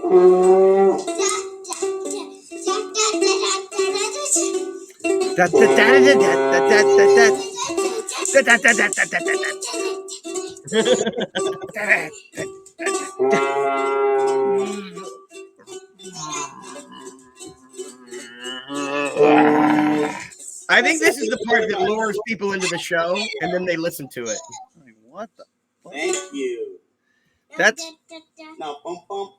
I think this is the part that lures people into the show, and then they listen to it. What the? Thank you. That's Now, bump.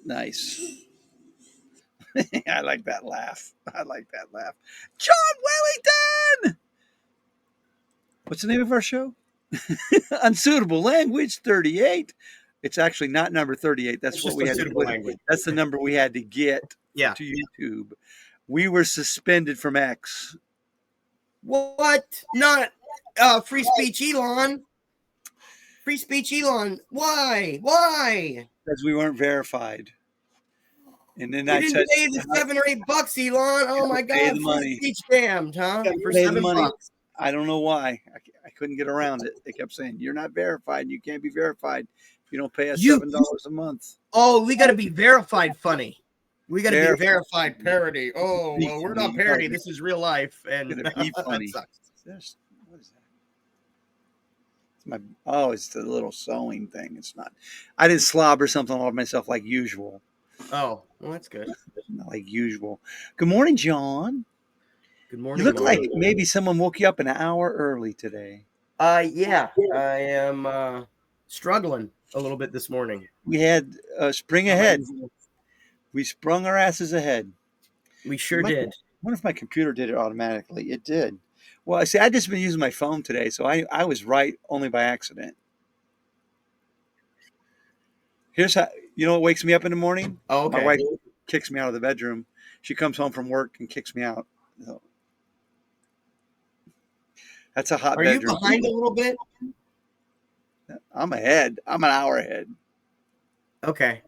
nice. I like that laugh. John Wellington! What's the name of our show? Unsuitable Language 38. It's actually not number 38. That's It's what just we had to unsuitable put. language. That's the number we had to get Yeah. to YouTube. We were suspended from X. What? Not free speech, Elon. Free speech, Elon. Why? Because we weren't verified. And then You I didn't said, pay the $7 or $8, Elon. Oh my pay God! the Free money. speech damned, huh? For pay the $7. money. I don't know why. I couldn't get around it. They kept saying, you're not verified. You can't be verified if you don't pay us $7 a month. Oh, we got to be verified funny. We got to be verified parody. Oh, well, we're not parody. This is real life. And It's gonna be funny. That sucks. What is that? It's the little sewing thing. It's not. I didn't slobber something all over myself like usual. Oh, well, that's good. Not like usual. Good morning, John. Good morning. You look like maybe someone woke you up an hour early today. Yeah, I am struggling a little bit this morning. We had spring ahead. We sprung our asses ahead. We sure did. I wonder if my computer did it automatically. It did. Well, I see. I just been using my phone today, so I was right only by accident. Here's how what wakes me up in the morning. Oh, okay. My wife kicks me out of the bedroom. She comes home from work and kicks me out. So, that's a hot bedroom. Are you behind a little bit? I'm ahead. I'm an hour ahead. Okay.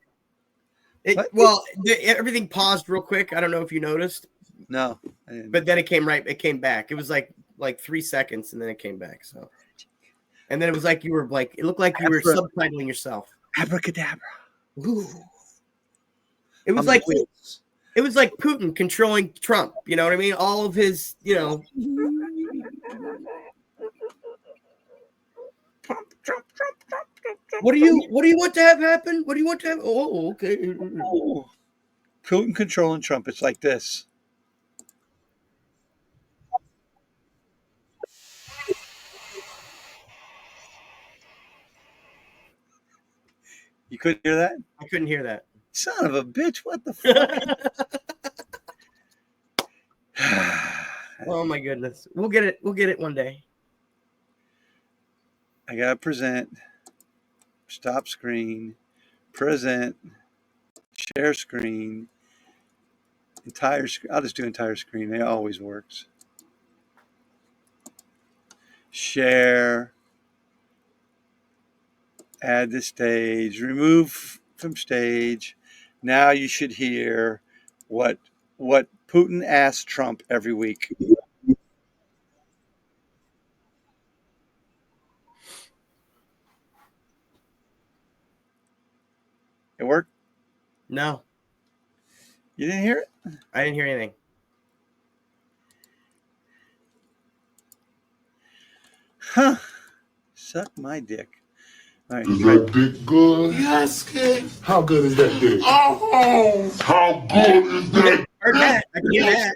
Everything paused real quick. I don't know if you noticed. No. But then it came back. It was like 3 seconds, and then it came back. So, and then it was like it looked like you were subtitling yourself. Abracadabra. Ooh. It was like Putin controlling Trump. You know what I mean? All of his, Trump. What do you want to have happen? What do you want to have? Oh, okay. Oh. Putin controlling Trump. It's like this. You couldn't hear that? I couldn't hear that. Son of a bitch! What the fuck? Oh my goodness! We'll get it. We'll get it one day. I gotta present. Stop screen. Present. Share screen. Entire screen. I'll just do entire screen. It always works. Share. Add to stage. Remove from stage. Now you should hear what Putin asks Trump every week. It worked? No. You didn't hear it? I didn't hear anything. Huh. Suck my dick. All right. Is that dick good? Yes, kid. How good is that dick? Oh, how good is that? Heard that. I can hear that.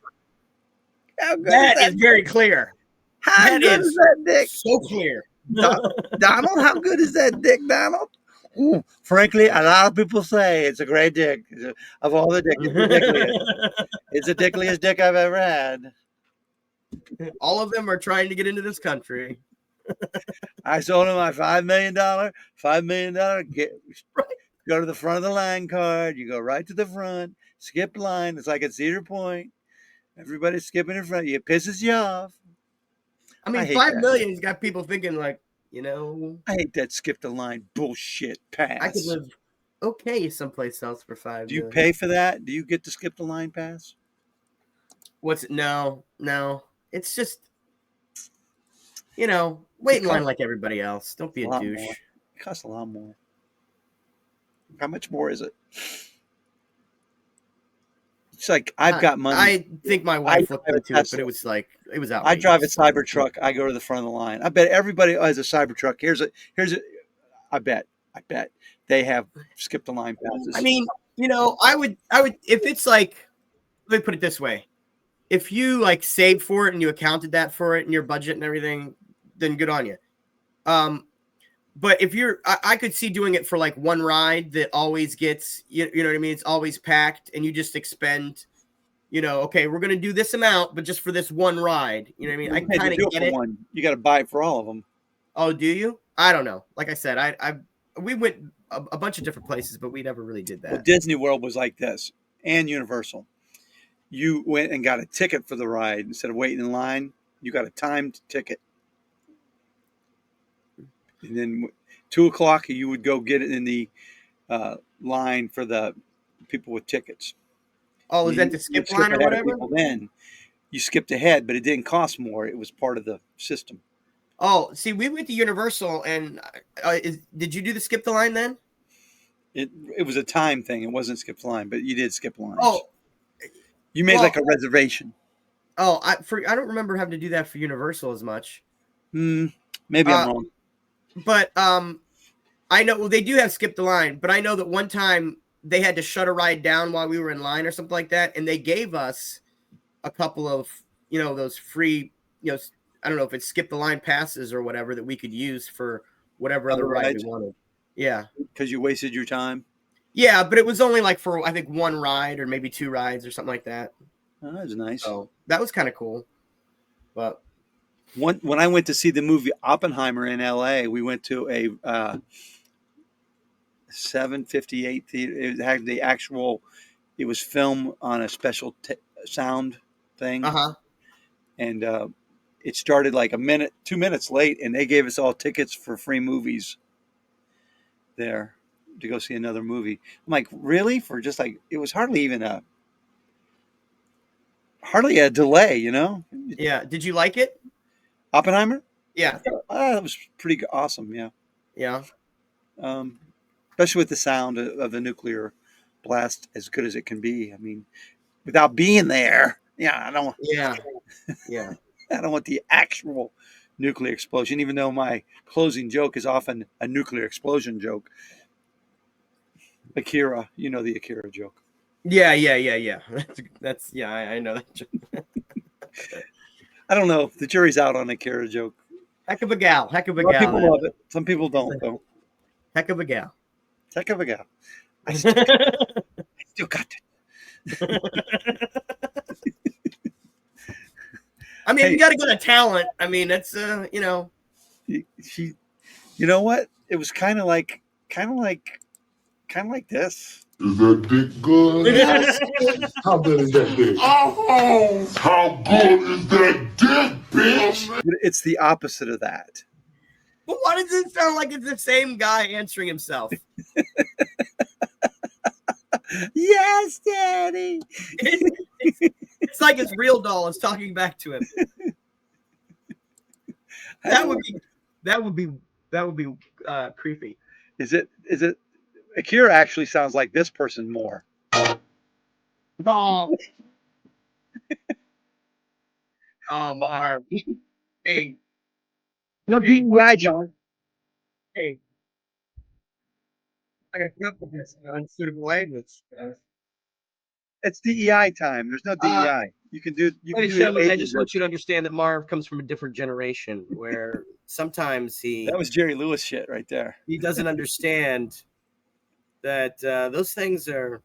How good That is very clear. How good is that dick? So clear. Donald, how good is that dick, Donald? Ooh, frankly, a lot of people say it's a great dick. Of all the dicks, it's ridiculous. It's the dickliest dick I've ever had. All of them are trying to get into this country. I sold him my $5 million. Go to the front of the line card. You go right to the front. Skip line. It's like at Cedar Point. Everybody's skipping in front. It pisses you off. I mean, $5 million has got people thinking like, I hate that skip the line bullshit pass. I could live okay someplace else for $5 million. Do you pay for that? Do you get to skip the line pass? No. It's just, wait in line like everybody else. Don't be a douche. More. It costs a lot more. How much more is it? It's like I've got money. I think my wife looked drive a into it, but Tesla. it was outrageous. I drive a Cybertruck. I go to the front of the line. I bet everybody has a Cybertruck. Here's a. I bet they have skip the line passes. I mean, I would if it's like, let me put it this way. If you like saved for it and you accounted that for it in your budget and everything, then good on you. But if I could see doing it for like one ride that always gets, you know what I mean? It's always packed and you just expend, okay, we're going to do this amount, but just for this one ride, you know what I mean? I kind of get it. One. You got to buy it for all of them. Oh, do you? I don't know. Like I said, we went a bunch of different places, but we never really did that. Well, Disney World was like this, and Universal. You went and got a ticket for the ride instead of waiting in line. You got a timed ticket, and then 2:00 you would go get it in the line for the people with tickets. Oh, is that the skip line or whatever? Then you skipped ahead, but it didn't cost more. It was part of the system. Oh, see, we went to Universal, and did you do the skip the line then? It was a time thing. It wasn't skip the line, but you did skip lines. Oh, you made like a reservation. Oh, I don't remember having to do that for Universal as much. Maybe I'm wrong. But I know they do have skip the line, but I know that one time they had to shut a ride down while we were in line or something like that, and they gave us a couple of those free I don't know if it's skip the line passes or whatever that we could use for whatever other ride we wanted. Yeah. Because you wasted your time? Yeah, but it was only like for, I think, one ride or maybe two rides or something like that. Oh, that was nice. So that was kind of cool. But when I went to see the movie Oppenheimer in LA, we went to a 758 theater. It had the actual, it was filmed on a special sound thing. Uh-huh. And it started like 2 minutes late, and they gave us all tickets for free movies there to go see another movie. I'm like, really? For just like, it was hardly a delay, Yeah. Did you like it? Oppenheimer? Yeah. That was pretty awesome. Yeah. Yeah. Especially with the sound of the nuclear blast, as good as it can be. I mean, without being there, I don't. Yeah. Yeah. I don't want the actual nuclear explosion, even though my closing joke is often a nuclear explosion joke. Akira, the Akira joke. Yeah. That's I know that joke. I don't know. The jury's out on Akira joke. Heck of a gal. Some people love it. Some people don't, though. Heck of a gal. Heck of a gal. I still got it. I mean, you got to go to talent. I mean, that's She, you know what? It was kind of like this. Is that dick good? How good is that dick? Oh, how good is that dick, bitch? It's the opposite of that. But why does it sound like it's the same guy answering himself? Yes, Daddy. It's like his real doll is talking back to him. That would be creepy. Is it? Akira actually sounds like this person more. Oh, Marv. Hey. No, right, John. Hey. I got enough of this unsuitable language. It's DEI time. There's no DEI. You can do. I just want you to understand that Marv comes from a different generation where sometimes that was Jerry Lewis shit right there. He doesn't understand that those things are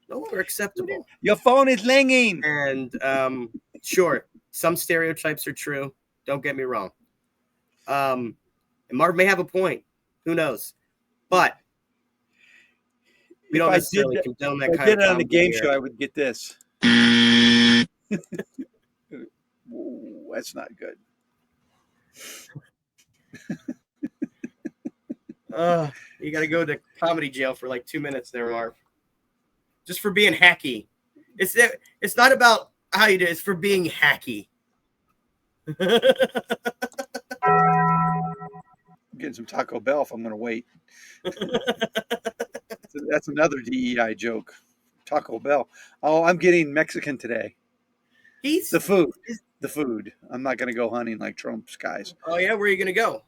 no longer acceptable. Your phone is ringing. And sure, some stereotypes are true. Don't get me wrong. And Marv may have a point. Who knows? But we don't necessarily condone that kind of If I did it on the game show, I would get this. Ooh, that's not good. You got to go to comedy jail for like 2 minutes there, Marv. Just for being hacky. It's not about how you do it. It's for being hacky. I'm getting some Taco Bell if I'm going to wait. That's another DEI joke. Taco Bell. Oh, I'm getting Mexican today. He's The food. The food. I'm not going to go hunting like Trump's guys. Oh yeah, where are you gonna go?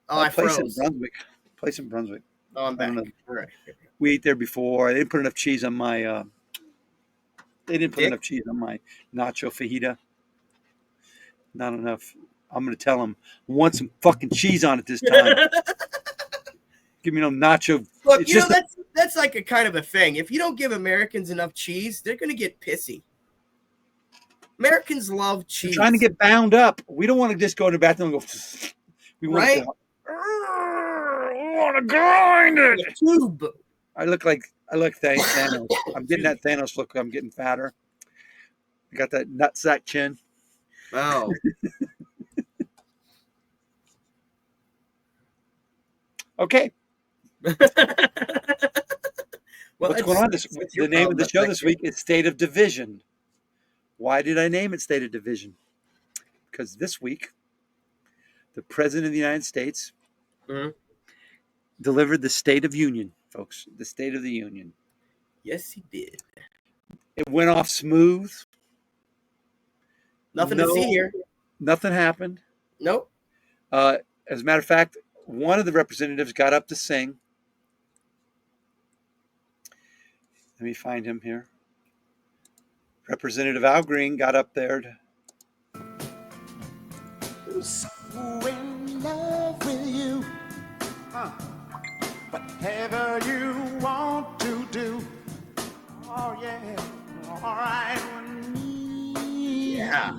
Oh, I Place in froze. Brunswick. Place in Brunswick. Oh, I'm I don't back. know. All right. We ate there before. They didn't put enough cheese on my. They didn't put Dick? enough cheese on my nacho fajita. Not enough. I'm going to tell them, I want some fucking cheese on it this time. Give me no nacho. Look, It's you know just that's like a kind of a thing. If you don't give Americans enough cheese, they're gonna get pissy. Americans love cheese. trying to get bound up. We don't want to just go in the bathroom and go. We want Right? to. I want to grind it. a tube. I look like Thanos. I'm getting that Thanos look. I'm getting fatter. I got that nutsack chin. Oh. Okay. Well, What's going on? The name of the show this week. week is State of Division. Why did I name it State of Division? Because this week, the President of the United States Mhm. delivered the State of Union, folks. The State of the Union. Yes, he did. It went off smooth. Nothing to see here. Nothing happened. Nope. As a matter of fact, one of the representatives got up to sing. Let me find him here. Representative Al Green got up there to. So in love with you, whatever you want to do. Oh yeah, all right with me. Yeah.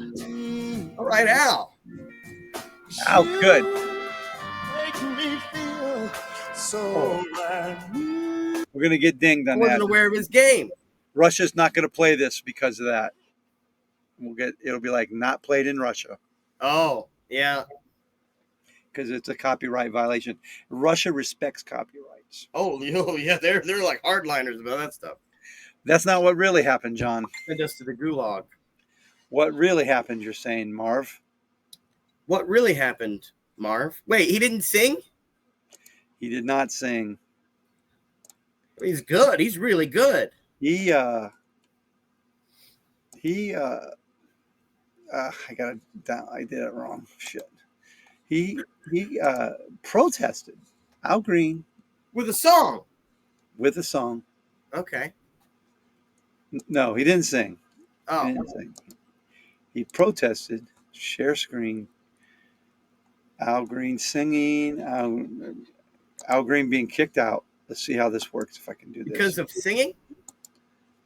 All right, Al. Al, good. Make me feel so brand new. We're going to get dinged I on wasn't that. aware of his game. Russia's not going to play this because of that. It'll be like not played in Russia Oh, yeah. because it's a copyright violation. Russia respects copyrights. Oh, yeah. They're like hardliners about that stuff. That's not what really happened, John. Send us to the gulag. What really happened, you're saying, Marv? What really happened, Marv? Wait, he didn't sing? He did not sing. He's good. He's really good. I did it wrong. Shit. He protested. Al Green With a song. with a song. Okay. No, he didn't sing. Oh. He didn't sing. He protested. Share screen. Al Green singing. Al Green being kicked out. Let's see how this works. If I can do this. Because of singing?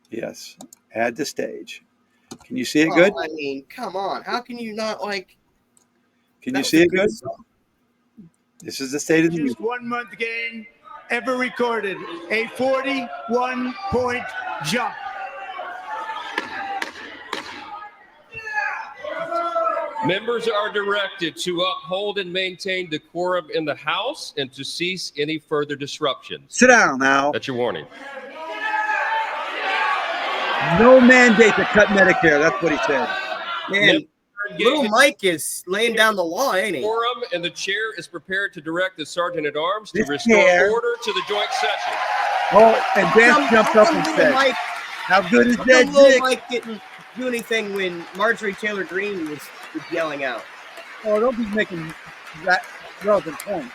Yes. Add to stage. Can you see it good? Oh, I mean, come on. How can you not like? Can that you was see a it good? song. This is the State of the Union. 1 month gain ever recorded, a 41-point jump. Members are directed to uphold and maintain decorum in the House and to cease any further disruptions. Sit down now. That's your warning. No mandate to cut Medicare. That's what he said. Man, little Mike is laying down the law, ain't he? Quorum, and the chair is prepared to direct the sergeant at arms to This restore chair- order to the joint session. Oh, and Dan How jumped come up and little said, Mike, "How good is how that come little dick?" Mike didn't do anything when Marjorie Taylor Greene was yelling out? Oh, don't be making that relevant point.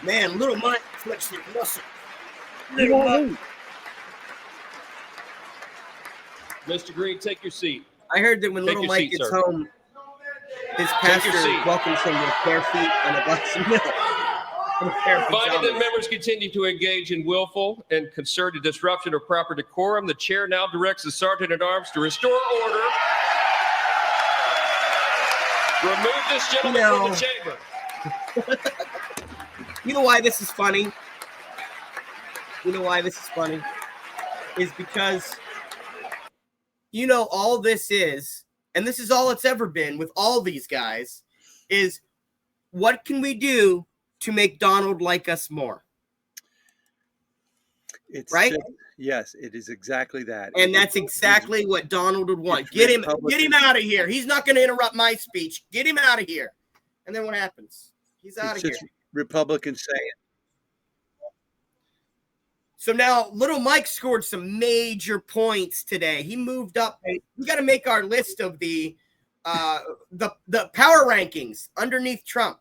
Man, little Mike flexed his muscle. You Little won't Mike. lose. Mr. Green, take your seat. I heard that when Take little your Mike seat, gets sir. home, his Take your pastor seat. welcomes him with bare feet and a glass of milk. And a pair of Finding that pajamas. members continue to engage in willful and concerted disruption of proper decorum, the chair now directs the sergeant at arms to restore order. Remove this gentleman from the chamber. You know why this is funny? You know why this is funny? Is because, you know, all this is, and this is all it's ever been with all these guys, is what can we do to make Donald like us more? It's Right? just- yes, it is exactly that. And that's exactly what Donald would want. Get him out of here. He's not going to interrupt my speech. Get him out of here. And then what happens? He's out of here. Republicans saying. So now Little Mike scored some major points today. He moved up. We got to make our list of the power rankings underneath Trump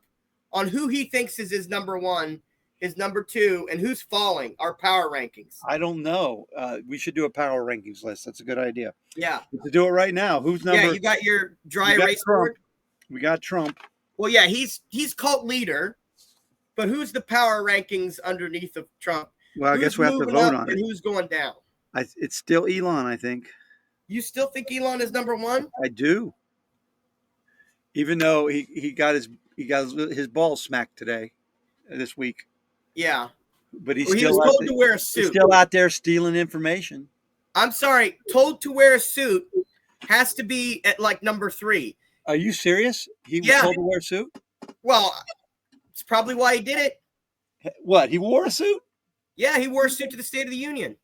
on who he thinks is his number one, his number two, and who's falling. Our power rankings. I don't know. We should do a power rankings list. That's a good idea. Yeah. To do it right now. Who's number? Yeah, you got your dry We got erase Trump. board. We got Trump. Well, yeah, he's cult leader, but who's the power rankings underneath of Trump? Well, I Who's guess we have to moving vote up on and it. who's going down? It's still Elon, I think. You still think Elon is number one? I do. Even though he got his balls smacked today, this week, Yeah. but he's Well, he still was out told there, to wear a he's suit. still out there stealing information. I'm sorry, told to wear a suit has to be at like number 3. Are you serious? He was Yeah. told to wear a suit? Well, it's probably why he did it. What? He wore a suit? Yeah, he wore a suit to the State of the Union.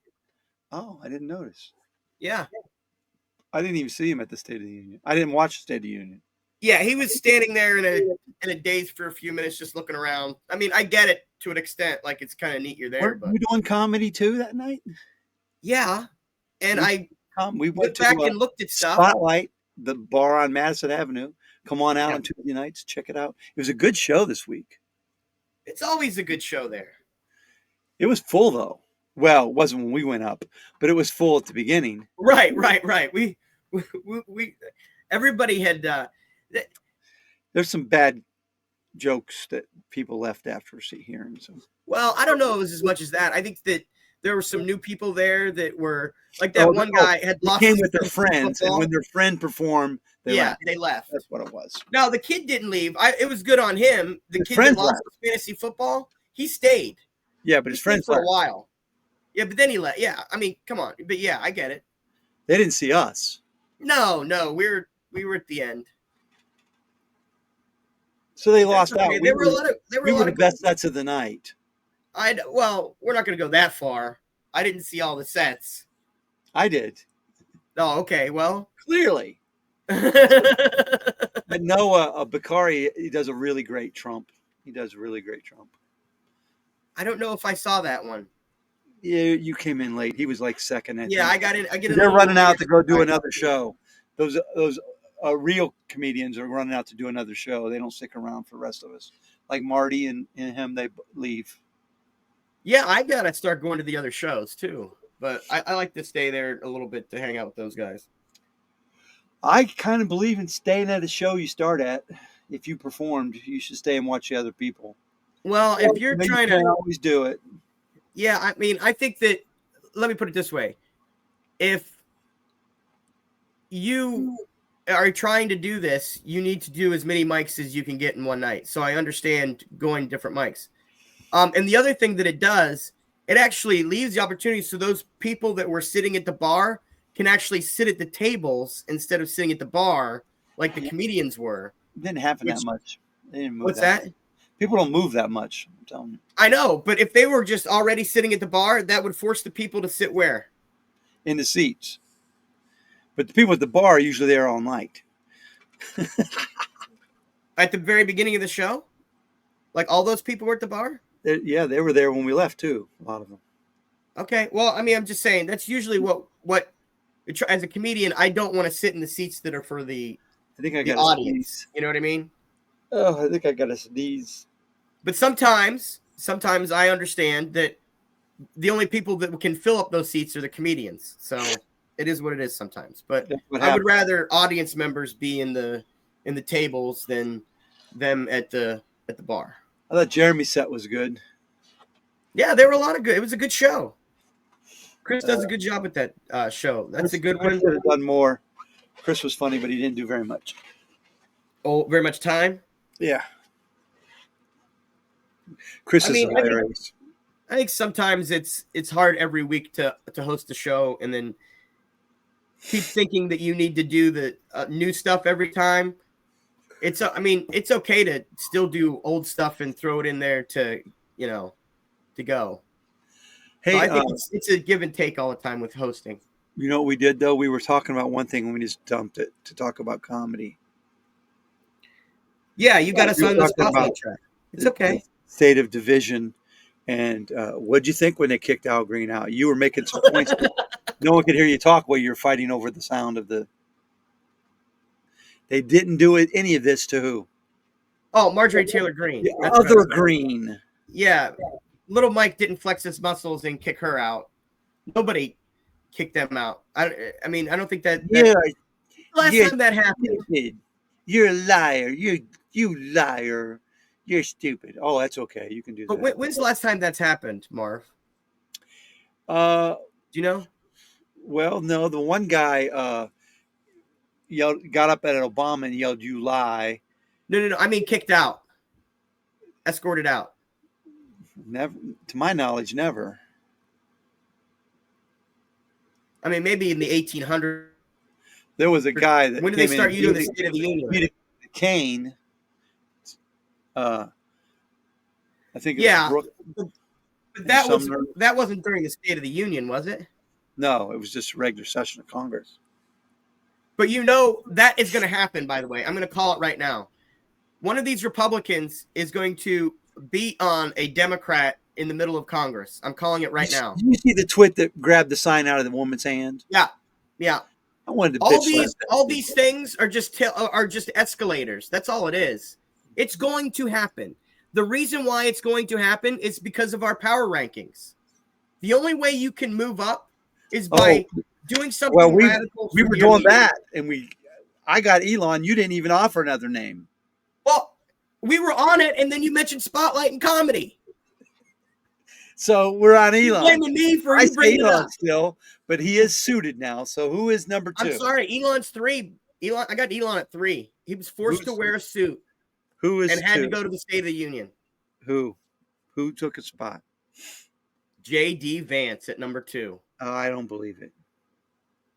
Oh, I didn't notice. Yeah. I didn't even see him at the State of the Union. I didn't watch the State of the Union. Yeah, he was standing there in a daze for a few minutes just looking around. I mean, I get it to an extent. Like, it's kind of neat you're there. Weren't But you doing comedy too that night? yeah. And I We went went to back and looked at stuff. Spotlight, the bar on Madison Avenue. Come on out Yeah. on Tuesday nights. Check it out. It was a good show this week. It's always a good show there. It was full though. Well, it wasn't when we went up, but it was full at the beginning. Right. We everybody had There's some bad jokes that people left after hearing. So well, I don't know it was as much as that. I think that there were some new people there that were like that one guy had lost came his with their interest in friends, football. and when their friend performed, they left. That's what it was. Now the kid didn't leave. It was good on him. The His kid that friends lost left. his fantasy football, he stayed. Yeah, but He his stayed friends for a left. while. Yeah, but then he left. Yeah, I mean, come on. But yeah, I get it. They didn't see us. No, we were at the end. So they lost Okay, out. There were a lot of we were the best sets of the night. Well, we're not going to go that far. I didn't see all the sets. I did. Oh, okay. Well, Clearly. But Noah Bakari, he does a really great Trump. He does a really great Trump. I don't know if I saw that one. Yeah, you came in late. He was like second. Yeah, I got in. They're running out to go do another show. Those real comedians are running out to do another show. They don't stick around for the rest of us. Like Marty and him, they leave. Yeah, I gotta start going to the other shows too. But I like to stay there a little bit to hang out with those guys. I kind of believe in staying at a show you start at. If you performed, you should stay and watch the other people. Well, if you're You trying can't to, always do it. yeah, I mean, I think that. Let me put it this way: if you are trying to do this, you need to do as many mics as you can get in one night. So I understand going to different mics. And the other thing that it does, it actually leaves the opportunity so those people that were sitting at the bar can actually sit at the tables instead of sitting at the bar like the comedians were. It didn't happen that much. They didn't move What's that? People don't move that much. I'm telling you. I know, but if they were just already sitting at the bar, that would force the people to sit where? In the seats. But the people at the bar are usually there all night. At the very beginning of the show? Like all those people were at the bar? They were there when we left too. A lot of them. Okay. Well, I mean, I'm just saying that's usually what as a comedian, I don't want to sit in the seats that are for the I think I got audience. You know what I mean? Oh, I think I got a sneeze. But sometimes I understand that the only people that can fill up those seats are the comedians. So it is what it is sometimes. But I would rather audience members be in the tables than them at the bar. I thought Jeremy's set was good. Yeah, there were a lot of good. It was a good show. Chris does a good job with that show. That's a good Chris one. could have done more. Chris was funny, but he didn't do very much. Oh, very much time. Yeah. Chris is hilarious. I think sometimes it's hard every week to host a show and then keep thinking that you need to do the new stuff every time. It's okay to still do old stuff and throw it in there to go. Hey, so I think it's a give and take all the time with hosting. You know what we did though? We were talking about one thing and we just dumped it to talk about comedy. Yeah, you got us We were on the talking spotlight about- track. It's okay. state of division. And what'd you think when they kicked Al Green out? You were making some points. No one could hear you talk while you're fighting over the sound of the. They didn't do it, any of this to who? Oh, Marjorie Taylor Greene. The That's what I other was saying. Green. Yeah, little Mike didn't flex his muscles and kick her out. Nobody kicked them out. I mean, I don't think that. Yeah, Last yeah. time that happened. stupid. You're a liar. You liar. You're stupid. Oh, that's okay. You can do But that. when's the last time that's happened, Marv? Uh, Do you know? well, no, the one guy got up at Obama and yelled, "You lie." No. I mean, kicked out, escorted out. Never, to my knowledge, never. I mean, maybe in the 1800s. There was a guy that When did they came in start and using the beat State of the Union? beat a cane. I think it Yeah. was But that was Sumner. that wasn't during the State of the Union, was it? No, it was just a regular session of Congress. But you know that is going to happen. By the way, I'm going to call it right now. One of these Republicans is going to beat on a Democrat in the middle of Congress. I'm calling it right now. Did you see the twit that grabbed the sign out of the woman's hand? Yeah. I wanted to All bitch these slap that. things are just escalators. That's all it is. It's going to happen. The reason why it's going to happen is because of our power rankings. The only way you can move up is by doing something Well, radical. we for were your doing leader. that, and I got Elon. You didn't even offer another name. Well, we were on it, and then you mentioned Spotlight and comedy. So we're on You're Elon. blaming me for I you say bringing it Elon up. still, but he is suited now. So who is number 2? I'm sorry, Elon's 3. I got Elon at 3. He was forced to wear a suit Who is and had 2? to go to the State of the Union. Who took a spot? J.D. Vance at number 2. Oh, I don't believe it.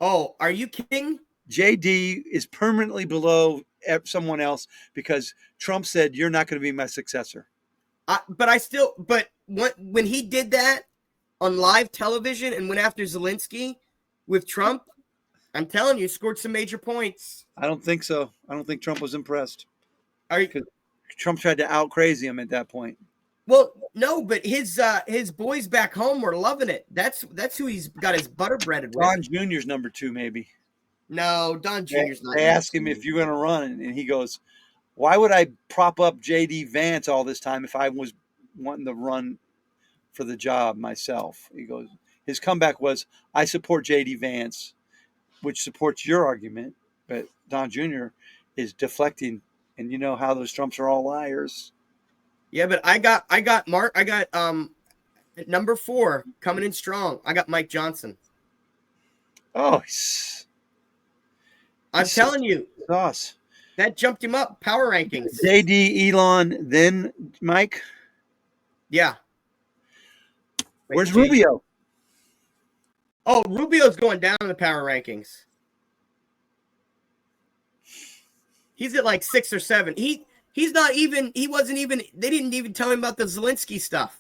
Oh, are you kidding? JD is permanently below someone else because Trump said, "You're not going to be my successor." But when he did that on live television and went after Zelensky with Trump, I'm telling you, scored some major points. I don't think so. I don't think Trump was impressed. Are you? Trump tried to out crazy him at that point. Well, no, but his boys back home were loving it. That's who he's got his butter breaded with. Don Jr.'s number 2, maybe. No, Don Jr.'s not. They asked him if you're going to run, and he goes, "Why would I prop up J.D. Vance all this time if I was wanting to run for the job myself?" He goes, his comeback was, "I support J.D. Vance," which supports your argument, but Don Jr. is deflecting, and you know how those Trumps are all liars. Yeah, but I got at number 4 coming in strong. I got Mike Johnson. Oh, I'm telling you, sauce. that jumped him up power rankings. JD, Elon, then Mike. Yeah. Where's Wait, Rubio? Oh, Rubio's going down in the power rankings. He's at like 6 or 7. He wasn't even, they didn't even tell him about the Zelensky stuff.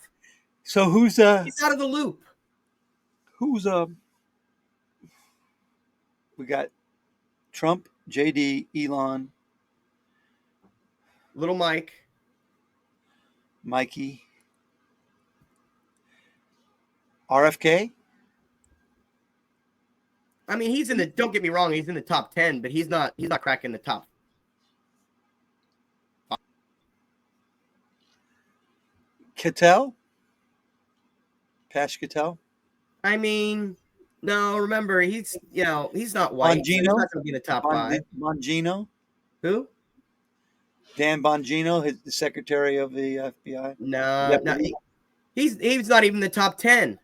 So who's He's out of the loop. we got Trump, JD, Elon, Little Mike. Mikey, RFK. I mean, he's in the, don't get me wrong, he's in the top 10, but he's not cracking the top. Cattell? Pash Cattell? I mean, no, remember, he's not white. So he's Bongino? not going to be in the top 5. Bongino? Who? Dan Bongino, the secretary of the FBI? No, he's not even in the top 10.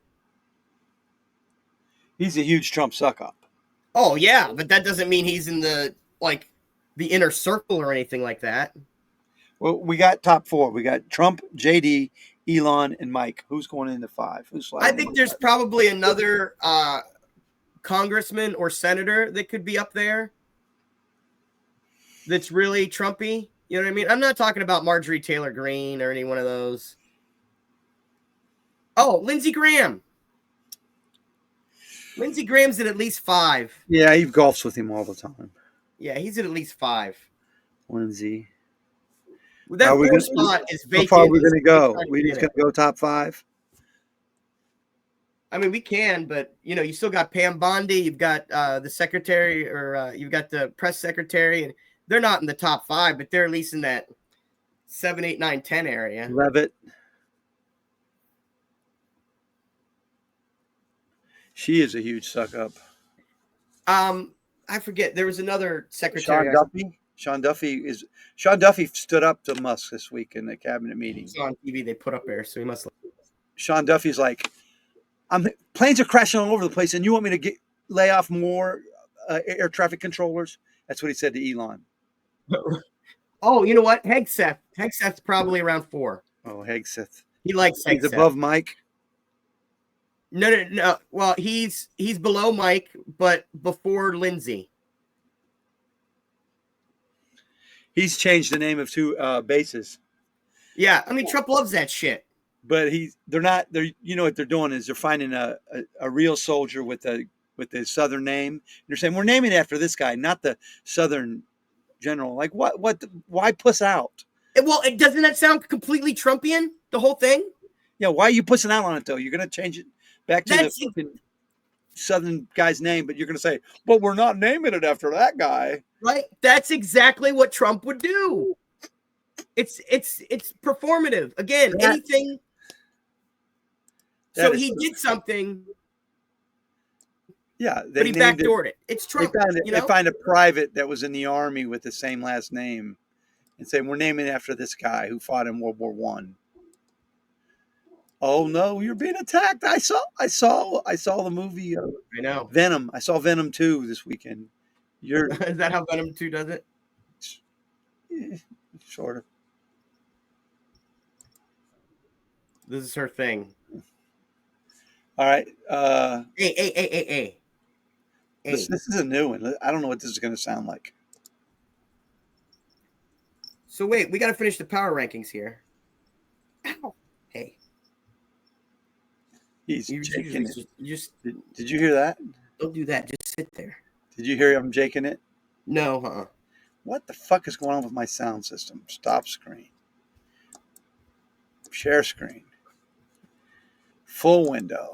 He's a huge Trump suck-up. Oh, yeah, but that doesn't mean he's in the inner circle or anything like that. Well, we got top 4. We got Trump, JD, Elon, and Mike. Who's going into 5? Who's sliding I think in? there's probably another congressman or senator that could be up there that's really Trumpy. You know what I mean? I'm not talking about Marjorie Taylor Greene or any one of those. Oh, Lindsey Graham. Lindsey Graham's at least 5. Yeah, he golfs with him all the time. Yeah, he's at least 5. Lindsey. That Are we four gonna- spot is How vacant. far are we It's going to go? trying to We get just in going to go top 5? I mean, we can, but you still got Pam Bondi. You've got the secretary, or you've got the press secretary, and they're not in the top 5, but they're at least in that 7, 8, 9, 10 area. Levitt. She is a huge suck up. I forget. There was another secretary. Sean Duffy stood up to Musk this week in the cabinet meeting. I saw on TV they put up there, so he must. Sean Duffy's like, planes are crashing all over the place, and you want me to lay off more air traffic controllers? That's what he said to Elon. Oh, you know what? Hegseth. Hegseth's probably around 4. Oh, Hegseth. He likes Hegseth. He's above Mike. No. Well, he's below Mike, but before Lindsay. He's changed the name of 2 bases. Yeah, I mean Trump loves that shit. But they're you know what they're doing is they're finding a real soldier with a Southern name. And they're saying we're naming it after this guy, not the Southern general. Like why puss out? Well, doesn't that sound completely Trumpian? The whole thing. Yeah, why are you pussing out on it though? You're gonna change it back to the fucking Southern guy's name, but you're gonna say, "But we're not naming it after that guy." Right? That's exactly what Trump would do. It's performative. Again, anything. So he did something. Yeah, but he backdoored it. It's Trump. They find a private that was in the army with the same last name, and say we're naming it after this guy who fought in World War I. Oh no, you're being attacked! I saw the movie. I know Venom. I saw Venom 2 this weekend. Is that how Venom 2 does it? Yeah, sort of. This is her thing. All right. Hey. This is a new one. I don't know what this is going to sound like. So wait, we got to finish the power rankings here. Ow. Hey. He's shaking it. Did you hear that? Don't do that. Just sit there. Did you hear him shaking it? No, What the fuck is going on with my sound system? Stop screen. Share screen. Full window.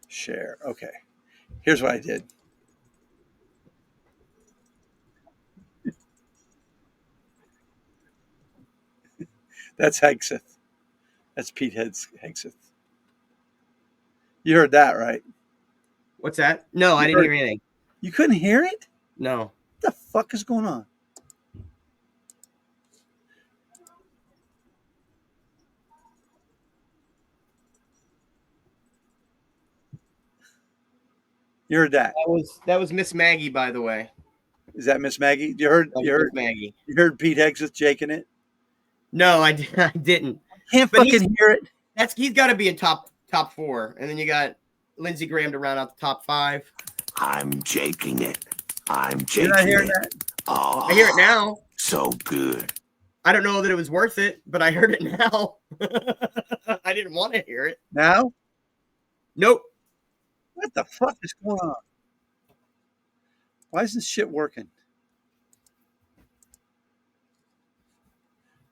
Share. Okay. Here's what I did. That's Hegseth. That's Pete Hegseth. You heard that, right? What's that? No, I didn't hear anything. You couldn't hear it? No. What the fuck is going on? You heard that? That was Miss Maggie, by the way. Is that Miss Maggie? You heard Maggie. You heard Pete Hegseth shaking it? No, I didn't. Can't fucking hear it. He's got to be in top 4, and then you got Lindsey Graham to round out the top 5. I'm jaking it. I'm jaking it. You're not hearing that? Oh, I hear it now. so good. I don't know that it was worth it, but I heard it now. I didn't want to hear it. Now? Nope. What the fuck is going on? Why is this shit working?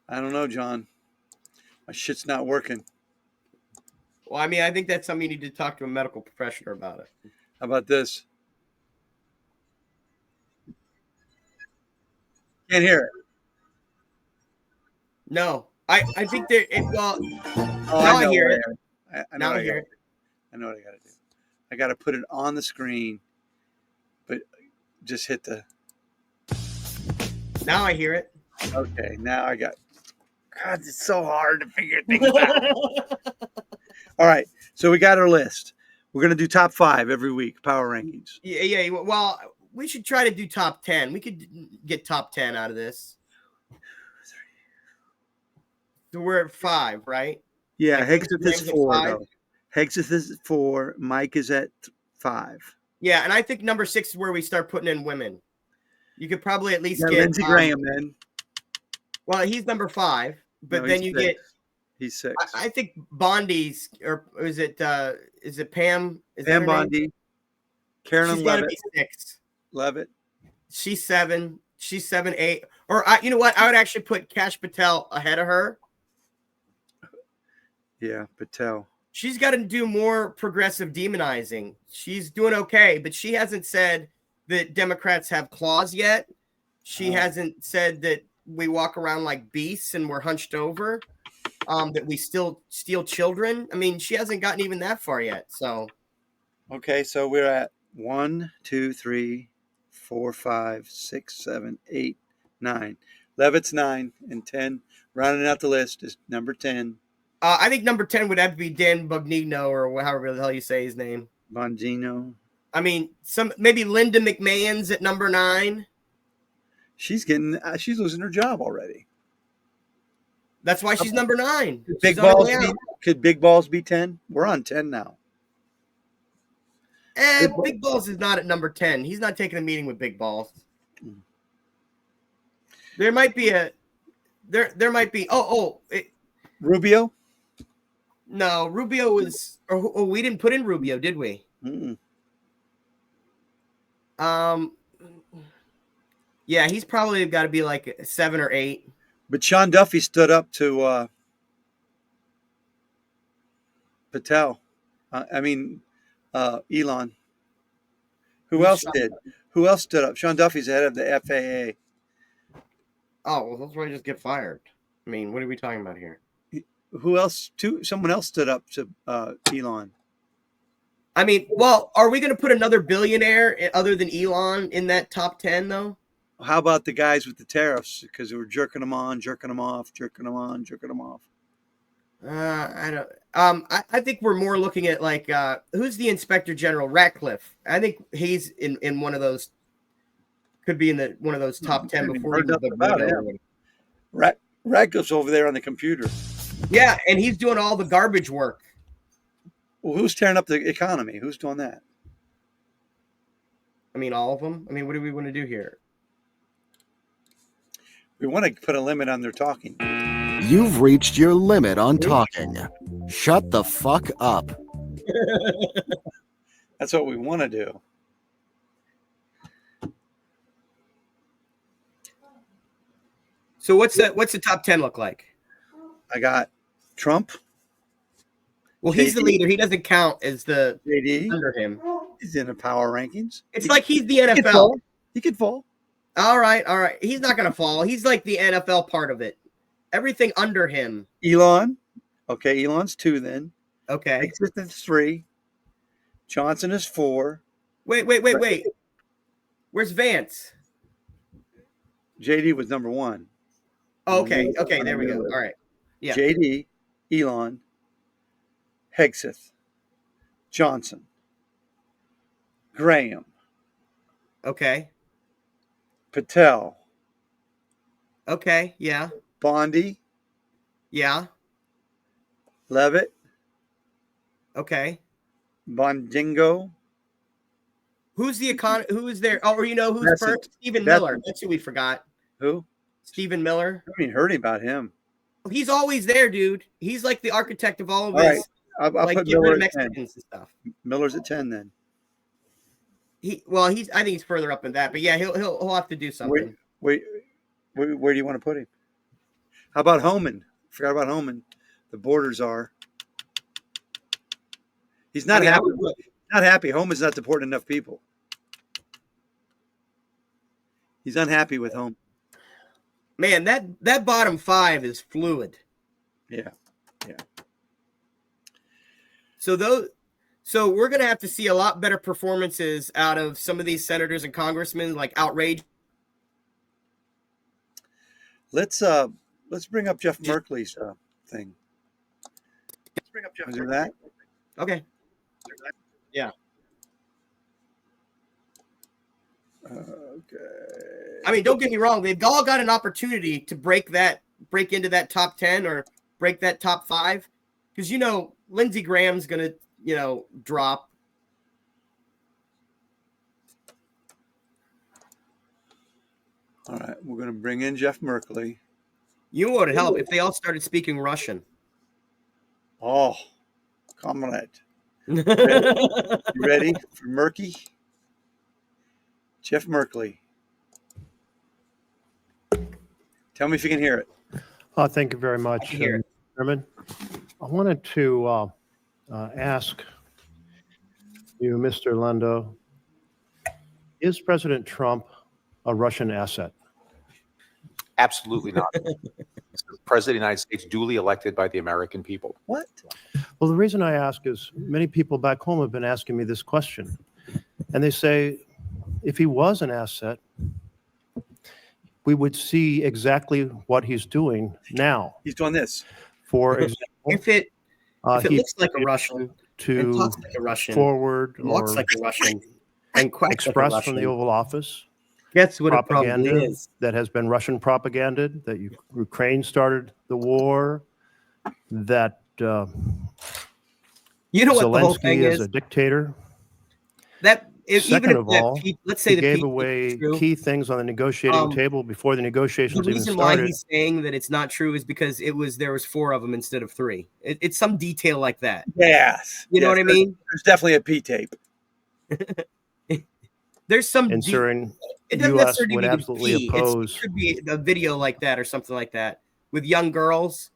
I don't know, John. My shit's not working. Well, I mean, I think that's something you need to talk to a medical professional about it. How about this? Can't hear it. No, I think there. Now I hear it. Now I hear it. I know what I got to do. I got to put it on the screen, but just hit the. Now I hear it. Okay, now I got. God, it's so hard to figure things out. All right, so we got our list. We're gonna do top 5 every week, power rankings. Yeah. Well, we should try to do top 10. We could get top 10 out of this. So we're at 5, right? Yeah, Like, Hegseth is 4 5? though. Hegseth is 4. Mike is at 5. Yeah, and I think number 6 is where we start putting in women. You could probably at least get Lindsey Graham then. Well, he's number 5, but No, then he's you 6. get. He's 6. I think Bondi's, or is it Pam? Is that Pam her name? Bondi, Karen She's got to Levitt. be 6. Levitt. She's 7. She's 7, 8. Or you know what? I would actually put Kash Patel ahead of her. Yeah, Patel. She's got to do more progressive demonizing. She's doing okay, but she hasn't said that Democrats have claws yet. She hasn't said that we walk around like beasts and we're hunched over, that we still steal children. I mean, she hasn't gotten even that far yet. So, Okay, so we're at 1, 2, 3, 4, 5, 6, 7, 8, 9. Levitt's 9 and 10. Rounding out the list is number 10. I think number 10 would have to be Dan Bongino, or however the hell you say his name. Bongino. I mean, maybe Linda McMahon's at number 9. She's losing her job already. That's why she's number 9. Big She's on her balls way out. could Big Balls be 10? We're on 10 now. Big Balls is not at number 10. He's not taking a meeting with Big Balls. There might be Rubio? No, Rubio was, we didn't put in Rubio, did we? Mm-mm. Yeah, he's probably got to be like 7 or 8. But Sean Duffy stood up to Patel. Elon. Who else did? Who else stood up? Sean Duffy's head of the FAA. Oh, well, that's why I just get fired. I mean, what are we talking about here? Who else? Someone else stood up to Elon. I mean, well, are we going to put another billionaire other than Elon in that top 10, though? How about the guys with the tariffs? Because they were jerking them on, jerking them off, jerking them on, jerking them off. I don't. I think we're more looking at like who's the Inspector General? Ratcliffe. I think he's in one of those. Could be in one of those top 10 before he was the Widow. Ratcliffe's over there on the computer. Yeah, and he's doing all the garbage work. Well, who's tearing up the economy? Who's doing that? I mean, all of them. I mean, what do we want to do here? We want to put a limit on their talking. You've reached your limit on talking. Shut the fuck up. That's what we want to do. So what's the top 10 look like? I got Trump. Well, he's the leader. He doesn't count as the JD under him. He's in the power rankings. It's like he's the NFL. He could fall. All right. He's not going to fall. He's like the NFL part of it. Everything under him. Elon. Okay, Elon's 2 then. Okay. Exit is 3. Johnson is 4. Wait. Where's Vance? JD was number 1. Okay, there we go. All right. Yeah. JD, Elon, Hegseth, Johnson, Graham, Okay. Patel, Okay. Yeah. Bondi, Yeah. Levitt, Okay. Bondingo. Who's the Who is there? Oh, or who's Bessent. first? Stephen Bessent. Miller. That's who we forgot. Who? Stephen Miller. I haven't heard about him. He's always there, dude. He's like the architect of all of All this. right. I'll Like put get rid Miller of at 10. Mexicans and stuff. Miller's at 10 then. I think he's further up than that, but yeah, he'll have to do something. Where do you want to put him? How about Homan? Forgot about Homan. The borders are. He's not happy. Not happy. Homan's not deporting enough people. He's unhappy with Homan. Man, that bottom 5 is fluid. Yeah. So we're gonna have to see a lot better performances out of some of these senators and congressmen, like outrage. Let's bring up Jeff Merkley's thing. Let's bring up Jeff. Is there that? Okay. Yeah. Okay. I mean, don't get me wrong; they've all got an opportunity to break into that top 10 or break that top 5, because Lindsey Graham's gonna drop. All right, we're going to bring in Jeff Merkley. You know what would help if they all started speaking Russian. Oh, comrade. You ready for Murky? Jeff Merkley. Tell me if you can hear it. Thank you very much, can hear it. Chairman. I wanted to ask you, Mr. Lendo, is President Trump a Russian asset? Absolutely not. He's the President of the United States, duly elected by the American people. What? Well, the reason I ask is many people back home have been asking me this question. And they say, if he was an asset, we would see exactly what he's doing now. He's doing this. For example, If it he looks like a Russian and to talks like a Russian, forward walks or like a Russian, and quacks express like a from the Russian, Oval Office guess what it probably propaganda is. that has been Russian propaganda, that Ukraine started the war, that You know what the whole thing Zelensky is is? a dictator. That if, even Second if of that all, let's say He the gave peak away is true, key things on the negotiating table before the the negotiations even reason why started. he's saying that it's not true is because there was 4 of them instead of 3. It's some detail like that. Yes. You know what I mean? There's definitely a P tape. There's some Ensuring it doesn't U.S. necessarily would need to be absolutely P. oppose. It could be a video like that or something like that with young girls,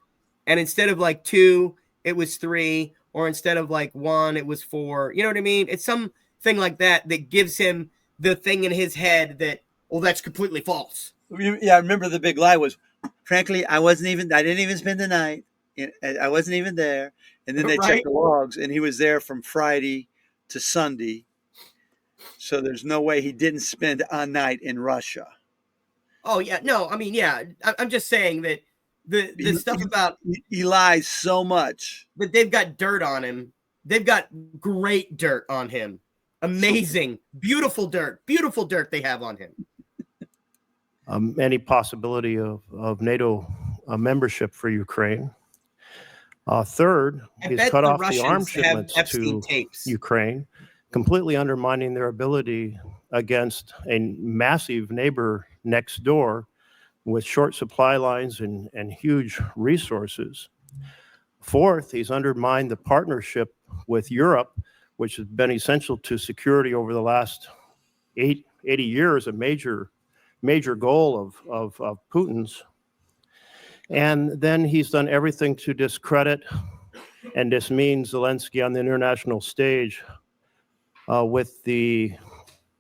and instead of like 2, it was 3, or instead of like 1, it was 4. You know what I mean? It's something like that that gives him the thing in his head that, well, that's completely false. Yeah, I remember the big lie was, frankly, I didn't even spend the night. I wasn't even there. And then they Right. checked the logs, and he was there from Friday to Sunday. So there's no way he didn't spend a night in Russia. Oh yeah, no, I mean, yeah, I'm just saying that the stuff about He lies so much. that they've got dirt on him. They've got great dirt on him. Amazing, beautiful dirt they have on him. Any possibility of NATO membership for Ukraine. Third, I he's bet cut the off the arms Russians have shipments Epstein to tapes. Ukraine, completely undermining their ability against a massive neighbor next door with short supply lines and huge resources. Fourth, he's undermined the partnership with Europe, which has been essential to security over the last 80 years, a major goal of Putin's. And then he's done everything to discredit and dismean Zelensky on the international stage with the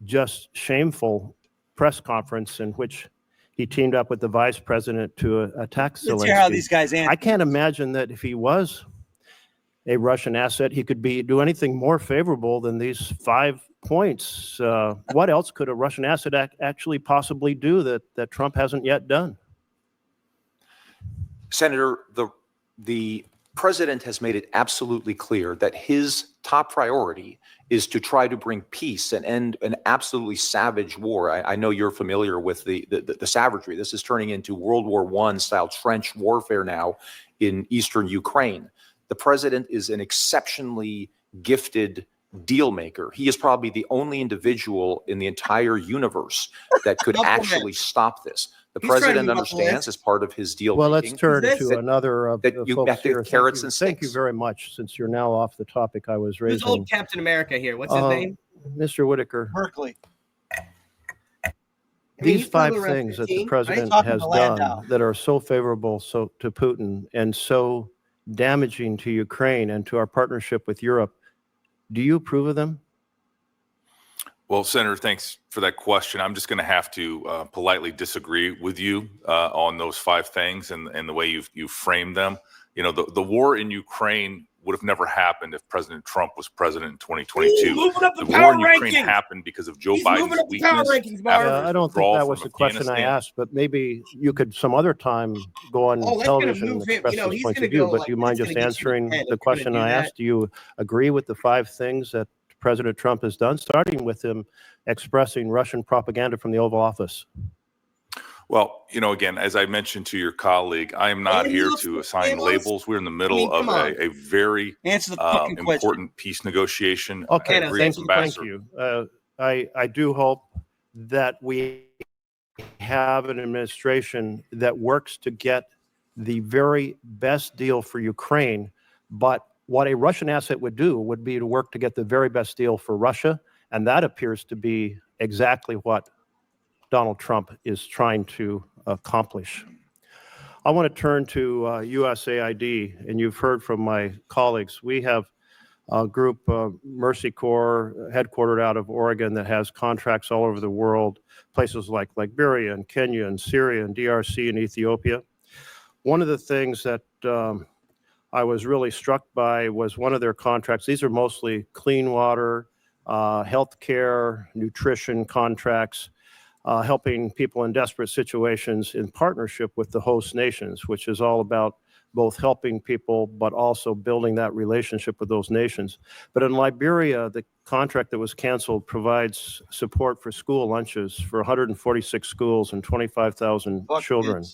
just shameful press conference in which he teamed up with the vice president to attack Zelensky. Let's hear how these guys answer. I can't imagine that if he was a Russian asset, he could do anything more favorable than these 5 points. What else could a Russian asset actually possibly do that Trump hasn't yet done? Senator, the president has made it absolutely clear that his top priority is to try to bring peace and end an absolutely savage war. I know you're familiar with the savagery. This is turning into World War I style trench warfare now in eastern Ukraine. The president is an exceptionally gifted deal maker. He is probably the only individual in the entire universe that could actually stop this. The He's trying to president move up the understands list. as part of his deal Well, let's making turn This- to another of that the you folks have to here. carrots and Thank you sticks. very much, since you're now off the topic I was Who's raising. old Captain America here? What's his name? Mr. Whitaker, Berkeley. I mean, these he's probably 5 around things that 15, the president Talking has to done Landau. that are so favorable to Putin and so damaging to Ukraine and to our partnership with Europe, do you approve of them? Well, Senator, thanks for that question. I'm just going to have to politely disagree with you on those 5 things and the way you've framed them. You know, the war in Ukraine would have never happened if President Trump was president in 2022. Moving up the The power war in Ukraine rankings. happened because of Joe He's moving Biden's up the power weakness. rankings, Marv. I don't think withdrawal that was from the question I Afghanistan. asked, but maybe you could some other time go on Oh, that's gonna television and move him. express You know, those he's points gonna of view. go But like do you mind it's just gonna get you to answering 10 if the you're gonna question do I that. asked? Do you agree with the 5 things that President Trump has done, starting with him expressing Russian propaganda from the Oval Office? Well, you know, again, as I mentioned to your colleague, I am not And he here looks to assign famous. labels. We're in the middle come of on. a very Answer the fucking question. important peace negotiation. Okay, no, Agreed, thank thank Ambassador. you. I do hope that we have an administration that works to get the very best deal for Ukraine. But what a Russian asset would do would be to work to get the very best deal for Russia. And that appears to be exactly what Donald Trump is trying to accomplish. I want to turn to USAID, and you've heard from my colleagues. We have a group, Mercy Corps, headquartered out of Oregon, that has contracts all over the world, places like Liberia and Kenya and Syria and DRC and Ethiopia. One of the things that I was really struck by was one of their contracts. These are mostly clean water, healthcare, nutrition contracts, helping people in desperate situations in partnership with the host nations, which is all about both helping people, but also building that relationship with those nations. But in Liberia, the contract that was canceled provides support for school lunches for 146 schools and 25,000 children.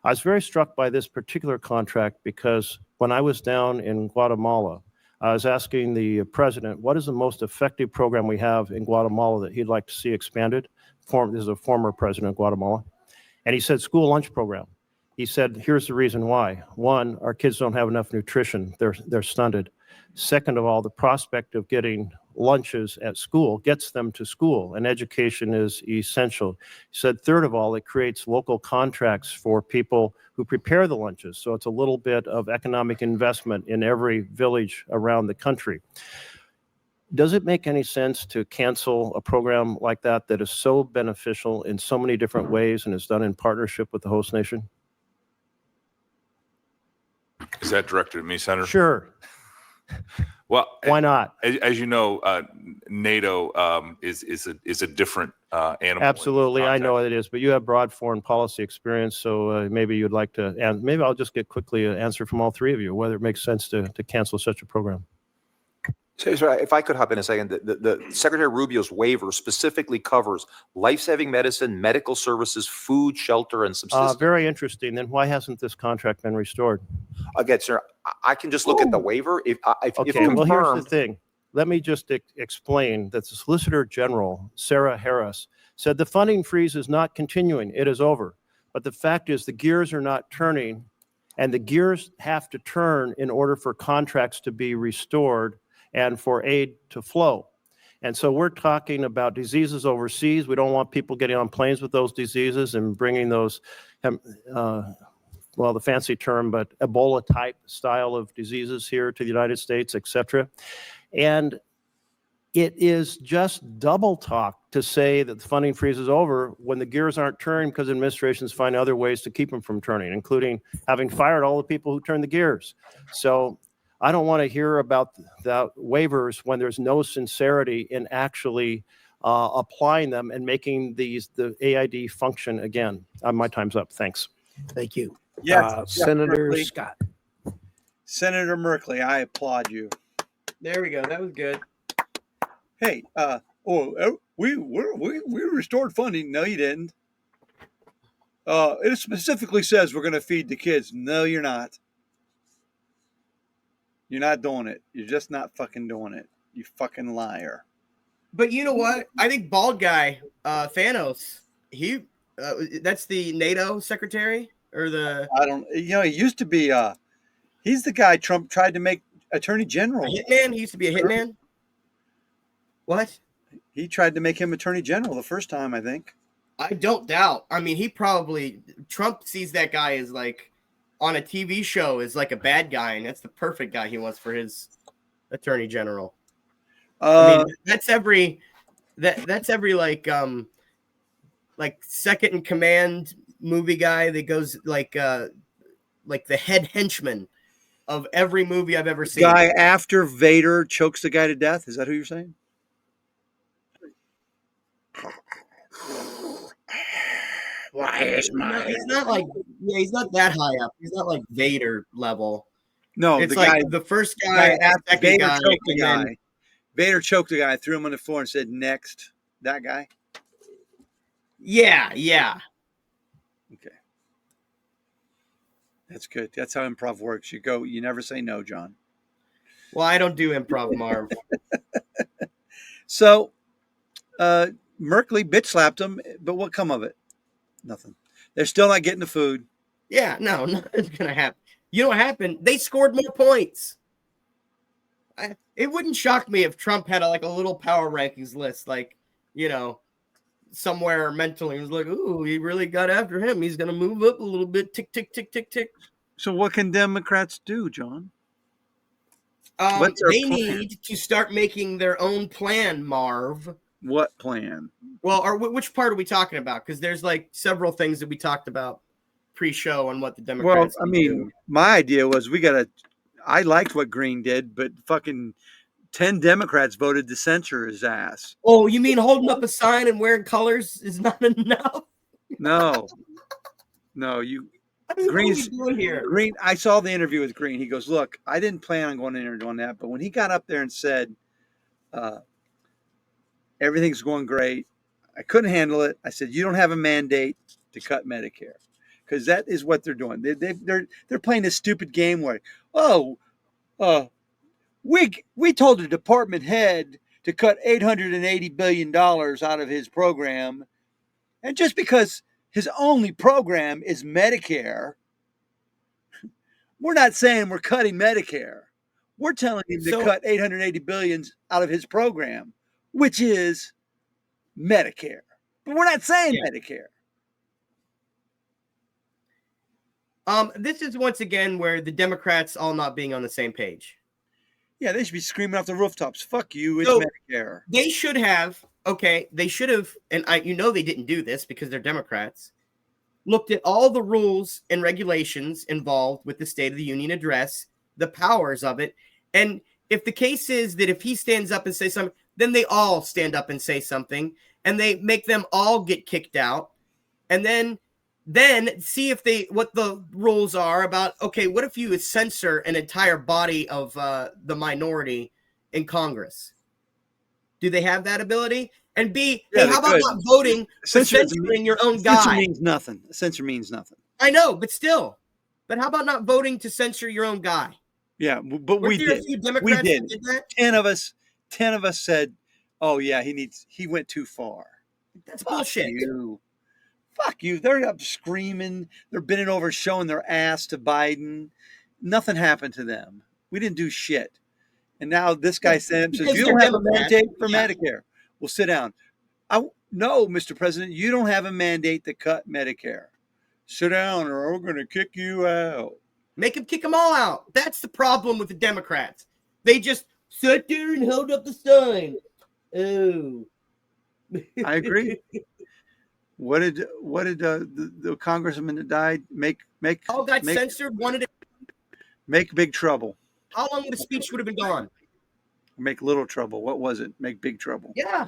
I was very struck by this particular contract because when I was down in Guatemala, I was asking the president, what is the most effective program we have in Guatemala that he'd like to see expanded? This is a former president of Guatemala. And he said, school lunch program. He said, here's the reason why. One, our kids don't have enough nutrition. They're stunted. Second of all, the prospect of getting lunches at school gets them to school, and education is essential. He said, third of all, it creates local contracts for people who prepare the lunches. So it's a little bit of economic investment in every village around the country. Does it make any sense to cancel a program like that that is so beneficial in so many different ways and is done in partnership with the host nation? Is that directed at me, Senator? Sure. Well, why not? As you know, NATO is a different animal. Absolutely, I know it is, but you have broad foreign policy experience, so maybe you'd like to, and maybe I'll just get quickly an answer from all three of you, whether it makes sense to cancel such a program. So if I could hop in a second, the Secretary Rubio's waiver specifically covers life-saving medicine, medical services, food, shelter, and subsistence. Very interesting. Then why hasn't this contract been restored? Again, sir, I can just look at the waiver. If well, here's the thing. Let me just explain that the Solicitor General, Sarah Harris, said the funding freeze is not continuing. It is over. But the fact is the gears are not turning, and the gears have to turn in order for contracts to be restored and for aid to flow. And so we're talking about diseases overseas. We don't want people getting on planes with those diseases and bringing those, well, the fancy term, but Ebola type style of diseases here to the United States, et cetera. And it is just double talk to say that the funding freeze is over when the gears aren't turning because administrations find other ways to keep them from turning, including having fired all the people who turned the gears. So I don't want to hear about the waivers when there's no sincerity in actually applying them and making the AID function again. My time's up. Thanks. Thank you. Yes, Senator Merkley. Scott. Senator Merkley, I applaud you. There we go. That was good. Hey, we restored funding. No, you didn't. It specifically says we're going to feed the kids. No, you're not. You're not doing it. You're just not fucking doing it. You fucking liar. But you know what? I think bald guy, Thanos, that's the NATO secretary or the. I don't. He used to be. He's the guy Trump tried to make attorney general. A hitman. He used to be a hitman. What? He tried to make him attorney general the first time, I think. I don't doubt. I mean, Trump sees that guy as like on a TV show is like a bad guy, and that's the perfect guy he wants for his attorney general. I mean, that's every like second in command movie guy that goes like the head henchman of every movie I've ever seen. Guy after Vader chokes the guy to death. Is that who you're saying? Why is my? He's not like he's not that high up. He's not like Vader level. No, it's the like guy, the first guy after Vader guy, choked the guy. then, Vader choked the guy, threw him on the floor, and said, "Next." That guy. Yeah. Okay, that's good. That's how improv works. You never say no, John. Well, I don't do improv, Marv. So, Merkley bitch slapped him, but what come of it? Nothing. They're still not getting the food. Yeah, no, nothing's gonna happen. You know what happened? They scored more points. It wouldn't shock me if Trump had a little power rankings list, like somewhere mentally. He was like, "Ooh, he really got after him. He's gonna move up a little bit. Tick, tick, tick, tick, tick." So what can Democrats do, John? What's their They plan? need to start making their own plan, Marv. What plan? Well, or which part are we talking about? Because there's like several things that we talked about pre-show on what the Well, Democrats. I can mean, do. my idea was I liked what Green did, but fucking 10 Democrats voted to censure his ass. Oh, you mean holding up a sign and wearing colors is not enough? No, I mean, what are we Green's doing here? Green. I saw the interview with Green. He goes, "Look, I didn't plan on going in there and doing that, but when he got up there and said, everything's going great, I couldn't handle it. I said, you don't have a mandate to cut Medicare." Because that is what they're doing. They're playing this stupid game where, we told the department head to cut $880 billion out of his program, and just because his only program is Medicare, we're not saying we're cutting Medicare. We're telling him to cut $880 billion out of his program, which is Medicare. But we're not saying Medicare. This is once again where the Democrats all not being on the same page. Yeah, they should be screaming off the rooftops, "Fuck you, it's So, Medicare." They should have, and they didn't do this because they're Democrats, looked at all the rules and regulations involved with the State of the Union address, the powers of it, and if the case is that if he stands up and says something, then they all stand up and say something, and they make them all get kicked out, and then see if what the rules are about, okay, what if you censor an entire body of the minority in Congress? Do they have that ability? And B, Yeah, hey, how about could. not voting for censoring your own guy? Censure means nothing. Censure means nothing. I know, but still. But how about not voting to censor your own guy? Yeah, but we Weren't there a did. few We Democrats did. that did that? 10 of us said, "Oh yeah, he went too far." That's bullshit. Fuck you. They're up screaming. They're bending over, showing their ass to Biden. Nothing happened to them. We didn't do shit. And now this guy says, Because "You they're don't have a Democrats. mandate for Yeah. Medicare." Well, sit down. No, Mr. President, you don't have a mandate to cut Medicare. Sit down, or we're going to kick you out. Make them kick them all out. That's the problem with the Democrats. They just sat there and held up the sign. Oh. I agree. What did the congressman that died make all got censored? Wanted it. Make big trouble. How long would the speech would have been gone? Make little trouble. What was it? Make big trouble. Yeah.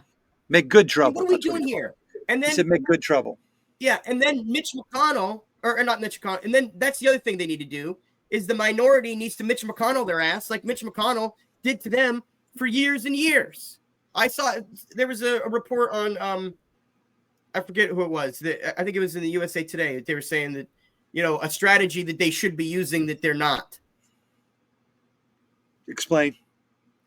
Make good trouble. What are we doing here? And then he said, "Make good trouble." Yeah, and then Mitch McConnell, or not Mitch McConnell, and then that's the other thing they need to do is the minority needs to Mitch McConnell their ass like Mitch McConnell did to them for years and years. I saw there was a report on I forget who it was. I think it was in the USA Today. They were saying that, a strategy that they should be using that they're not. Explain.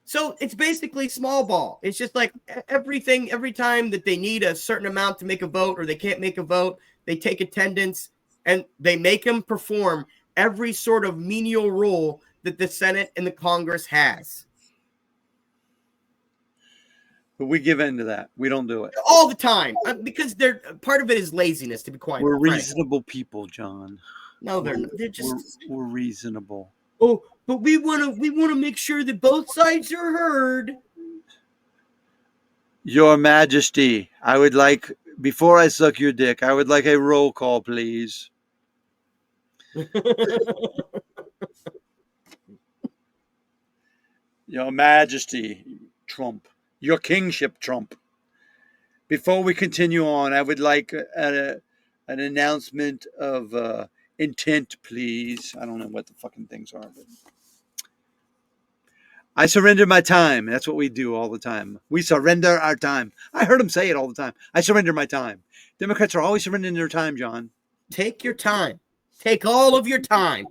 So it's basically small ball. It's just like every time that they need a certain amount to make a vote or they can't make a vote, they take attendance and they make them perform every sort of menial role that the Senate and the Congress has. But we give in to that. We don't do it. All the time. Because part of it is laziness, to be quite frank. We're reasonable people, John. No, they're not. They're just... We're reasonable. Oh, but we want to make sure that both sides are heard. Your Majesty, I would like, before I suck your dick, I would like a roll call, please. Your Majesty, Trump. Your Kingship, Trump. Before we continue on, I would like an announcement of intent, please. I don't know what the fucking things are, but I surrender my time. That's what we do all the time. We surrender our time. I heard him say it all the time. I surrender my time. Democrats are always surrendering their time, John. Take your time. Take all of your time.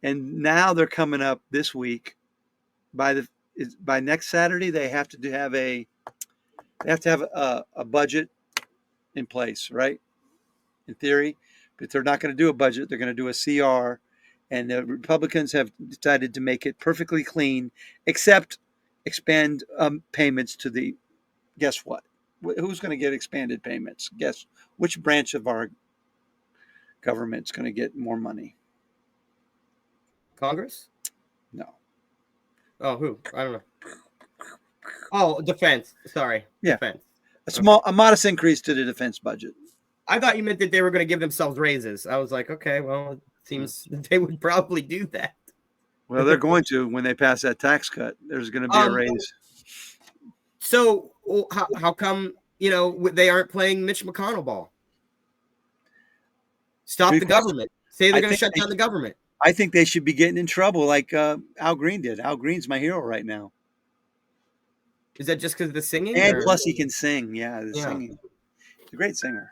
And now they're coming up this week. By next Saturday, they have to have a budget in place, right? In theory, but they're not going to do a budget. They're going to do a CR, and the Republicans have decided to make it perfectly clean, except expand payments to the guess what? Who's going to get expanded payments? Guess which branch of our government's going to get more money? Congress? No. Oh, who? I don't know. Oh, defense. Sorry. Yeah. Defense. A modest increase to the defense budget. I thought you meant that they were going to give themselves raises. I was like, okay, well, it seems that they would probably do that. Well, they're going to when they pass that tax cut. There's going to be a raise. So how come, they aren't playing Mitch McConnell ball? Stop the government. Say they're going to shut down the government. I think they should be getting in trouble like Al Green did. Al Green's my hero right now. Is that just because of the singing? And plus he can sing. Yeah, singing. He's a great singer.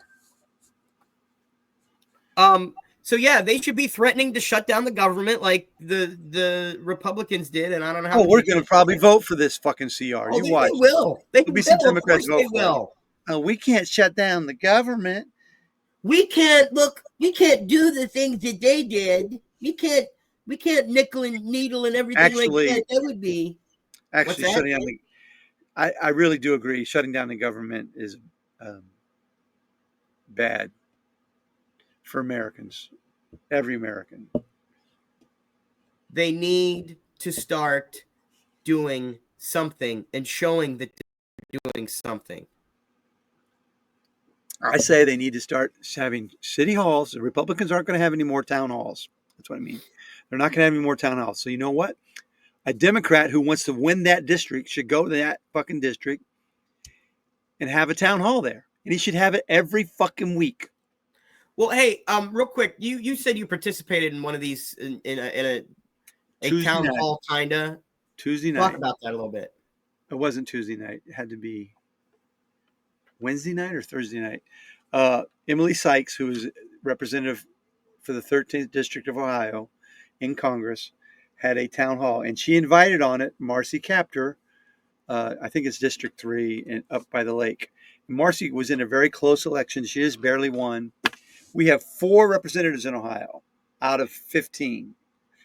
So yeah, they should be threatening to shut down the government like the Republicans did, and I don't know how. Oh, we're going to probably vote for this fucking CR. Oh, you watch. They will. There'll be some Democrats vote for it. Oh, we can't shut down the government. We can't do the things that they did. We can't nickel and needle and everything Actually, like that. That would be shutting down I really do agree. Shutting down the government is bad for Americans, every American. They need to start doing something and showing that they're doing something. I say they need to start having city halls. The Republicans aren't going to have any more town halls. That's what I mean. They're not going to have any more town halls. So you know what? A Democrat who wants to win that district should go to that fucking district and have a town hall there. And he should have it every fucking week. Well, hey, real quick, you said you participated in one of these in a town hall kinda. Tuesday night. Talk about that a little bit. It wasn't Tuesday night. It had to be Wednesday night or Thursday night. Emily Sykes, who is representative for the 13th District of Ohio in Congress, had a town hall, and she invited on it Marcy Kaptur. I think it's District 3 and up by the lake. Marcy was in a very close election. She has barely won. We have 4 representatives in Ohio out of 15.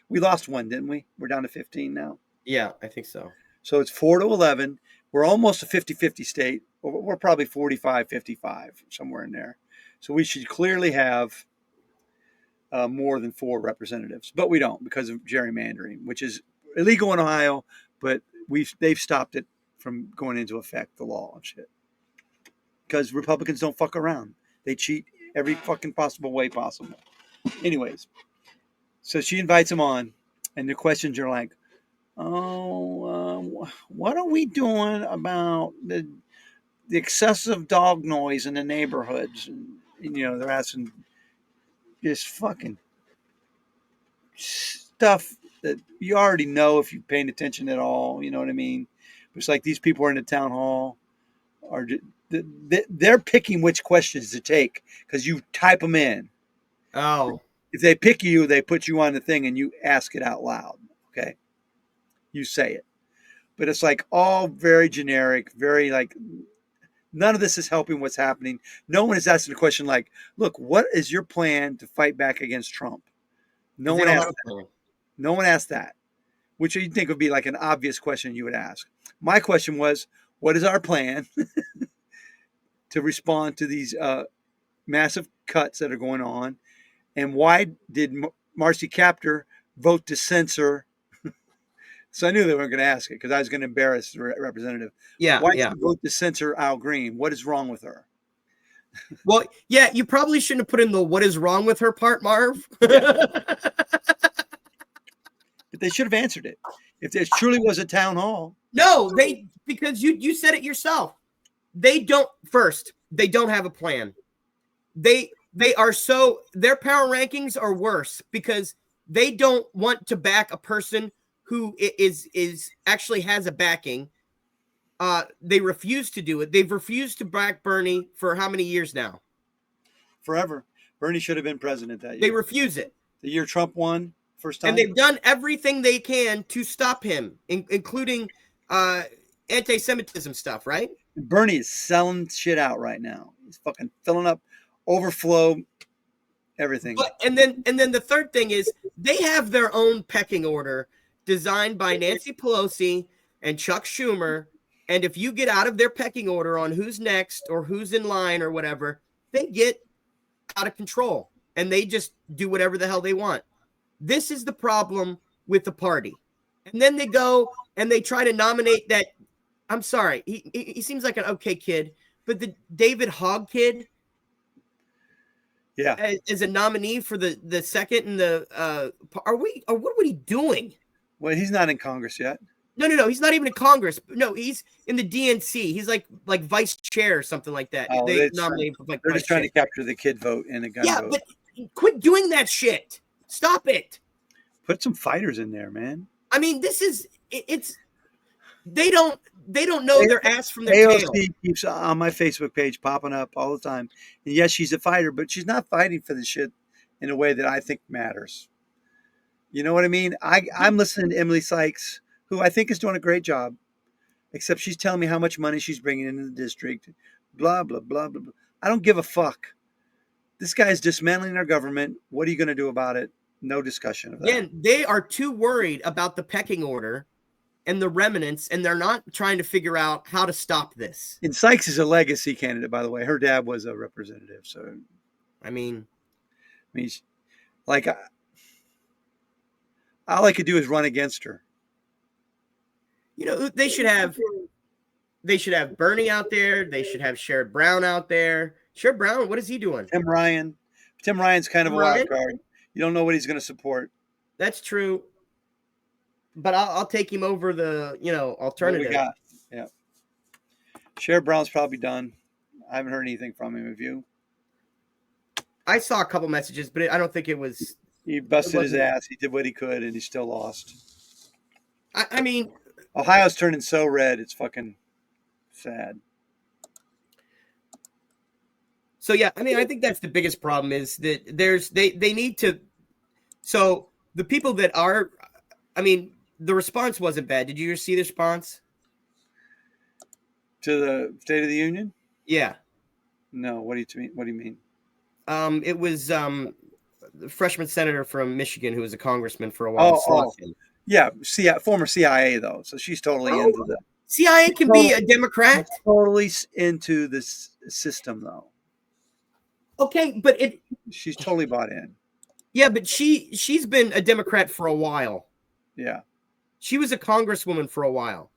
We lost one, didn't we? We're down to 15 now. Yeah, I think so. So it's 4-11. We're almost a 50-50 state. We're probably 45-55, somewhere in there. So we should clearly have more than 4 representatives. But we don't because of gerrymandering, which is illegal in Ohio, but they've stopped it from going into effect, the law and shit. Because Republicans don't fuck around. They cheat every fucking possible way possible. Anyways, so she invites him on, and the questions are like, what are we doing about the excessive dog noise in the neighborhoods? And they're asking this fucking stuff that you already know if you're paying attention at all. You know what I mean? It's like these people are in the town hall, they're picking which questions to take because you type them in. Oh. If they pick you, they put you on the thing and you ask it out loud. Okay. You say it. But it's like all very generic, very like none of this is helping what's happening. No one is asking a question like, look, what is your plan to fight back against Trump? No one asked that. No one asked that, which you think would be like an obvious question you would ask. My question was, what is our plan to respond to these massive cuts that are going on? And why did Marcy Kaptur vote to censor? So I knew they weren't going to ask it because I was going to embarrass the representative. Yeah. Why did she vote to censor Al Green? What is wrong with her? Well, yeah, you probably shouldn't have put in the "what is wrong with her" part, Marv. But they should have answered it. If there truly was a town hall. No, because you said it yourself. They don't have a plan. They are their power rankings are worse because they don't want to back a person who is actually has a backing. They refuse to do it. They've refused to back Bernie for how many years now? Forever. Bernie should have been president that year. They refuse it. The year Trump won first time. And they've done everything they can to stop him, including anti-Semitism stuff, right? Bernie is selling shit out right now. He's fucking filling up, overflow, everything. And then the third thing is they have their own pecking order designed by Nancy Pelosi and Chuck Schumer And if you get out of their pecking order on who's next or who's in line or whatever, they get out of control and they just do whatever the hell they want. This is the problem with the party. And then they go and they try to nominate that. I'm sorry. He seems like an okay kid, but the David Hogg kid, yeah, as a nominee for the second and the what are we doing? Well, he's not in Congress yet. No. He's not even in Congress. No, he's in the DNC. He's like vice chair or something like that. Oh, they nominate like they're just trying to capture the kid vote in a gun vote. Yeah, but quit doing that shit. Stop it. Put some fighters in there, man. I mean, this is it's. They don't know their ass from their tail. AOC keeps on my Facebook page popping up all the time. And yes, she's a fighter, but she's not fighting for the shit in a way that I think matters. You know what I mean? I'm listening to Emily Sykes, who I think is doing a great job, except she's telling me how much money she's bringing into the district, blah, blah, blah, blah, blah. I don't give a fuck. This guy's dismantling our government. What are you going to do about it? No discussion of that. Again, they are too worried about the pecking order and the remnants, and they're not trying to figure out how to stop this. And Sykes is a legacy candidate, by the way. Her dad was a representative. So, I mean, like, all I could do is run against her. You know, they should have Bernie out there. They should have Sherrod Brown out there. Sherrod Brown, what is he doing? Tim Ryan's kind of a wild card. You don't know what he's going to support. That's true. But I'll take him over the, alternative. What we got? Yeah. Sherrod Brown's probably done. I haven't heard anything from him. Have you? I saw a couple messages, but I don't think it was. He busted his ass. He did what he could, and he still lost. I mean, Ohio's turning so red. It's fucking sad. So, yeah, I mean, I think that's the biggest problem is that they need to. So the people that are, I mean, the response wasn't bad. Did you see the response to the State of the Union? Yeah. No. What do you mean? What do you mean? It was the freshman senator from Michigan who was a congressman for a while. Yeah, former CIA though, so she's totally into the CIA. Can be a Democrat. Totally into this system though. Okay, but she's totally bought in. Yeah, but she's been a Democrat for a while. Yeah. She was a congresswoman for a while.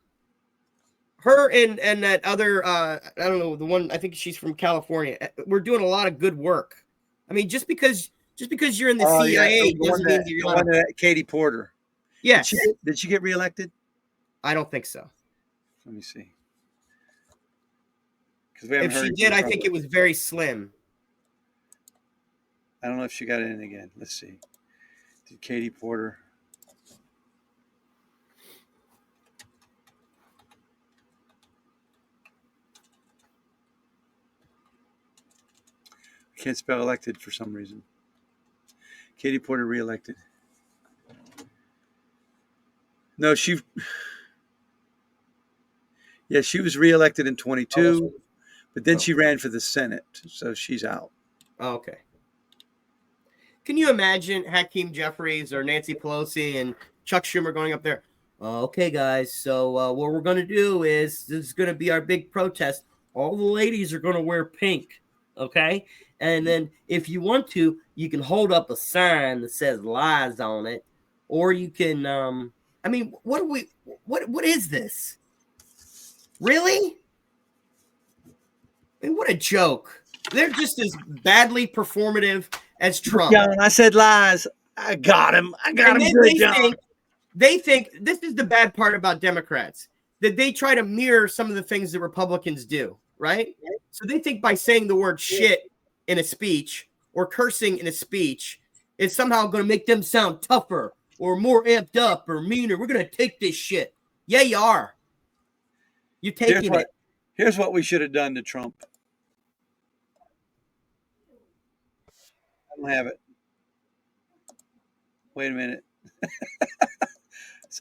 Her and that other, I don't know, the one, I think she's from California. We're doing a lot of good work. I mean, just because you're in the CIA doesn't mean that you're not. Katie Porter. Yes. Did she get reelected? I don't think so. Let me see. If she did, I think it was very slim. I don't know if she got it in again. Let's see. Did Katie Porter? I can't spell elected for some reason. Katie Porter reelected. No, she was reelected in 22, but then she ran for the Senate, so she's out. Oh, okay. Can you imagine Hakeem Jeffries or Nancy Pelosi and Chuck Schumer going up there? Okay, guys, so what we're going to do is this is going to be our big protest. All the ladies are going to wear pink, okay? And then if you want to, you can hold up a sign that says lies on it, or you can I mean, what is this? Really? I mean, what a joke. They're just as badly performative as Trump. Yeah, I said lies. I got him. They think this is the bad part about Democrats, that they try to mirror some of the things that Republicans do, right? So they think by saying the word shit in a speech or cursing in a speech is somehow going to make them sound tougher or more amped up or meaner. We're going to take this shit. Yeah, you are. You're taking it. Here's what we should have done to Trump. I don't have it. Wait a minute.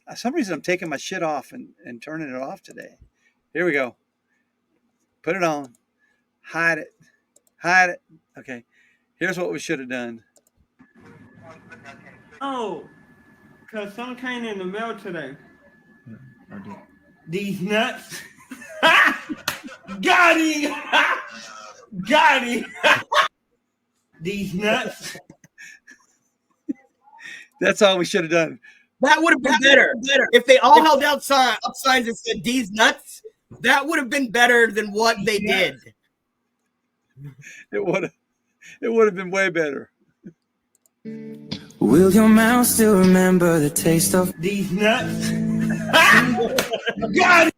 For some reason I'm taking my shit off and turning it off today. Here we go. Put it on. Hide it. Hide it. Okay. Here's what we should have done. Oh, because some came in the mail today. These nuts. Got him! Got him! These nuts. That's all we should have done. That would have been better. If they all held out up signs that said "These nuts," that would have been better than what they did. It would have been way better. Will your mouth still remember the taste of these nuts? Got it.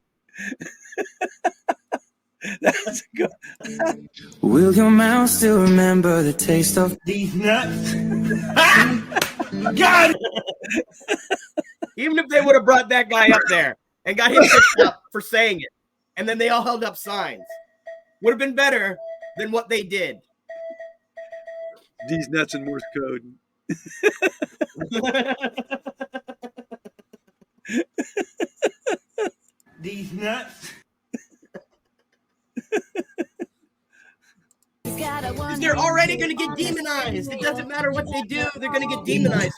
That's good. Will your mouth still remember the taste of these nuts? Got it. Even if they would have brought that guy up there and got him picked up for saying it, and then they all held up signs, would have been better than what they did. These nuts in Morse code. These nuts. They're already going to get demonized. It doesn't matter what they do; they're going to get demonized.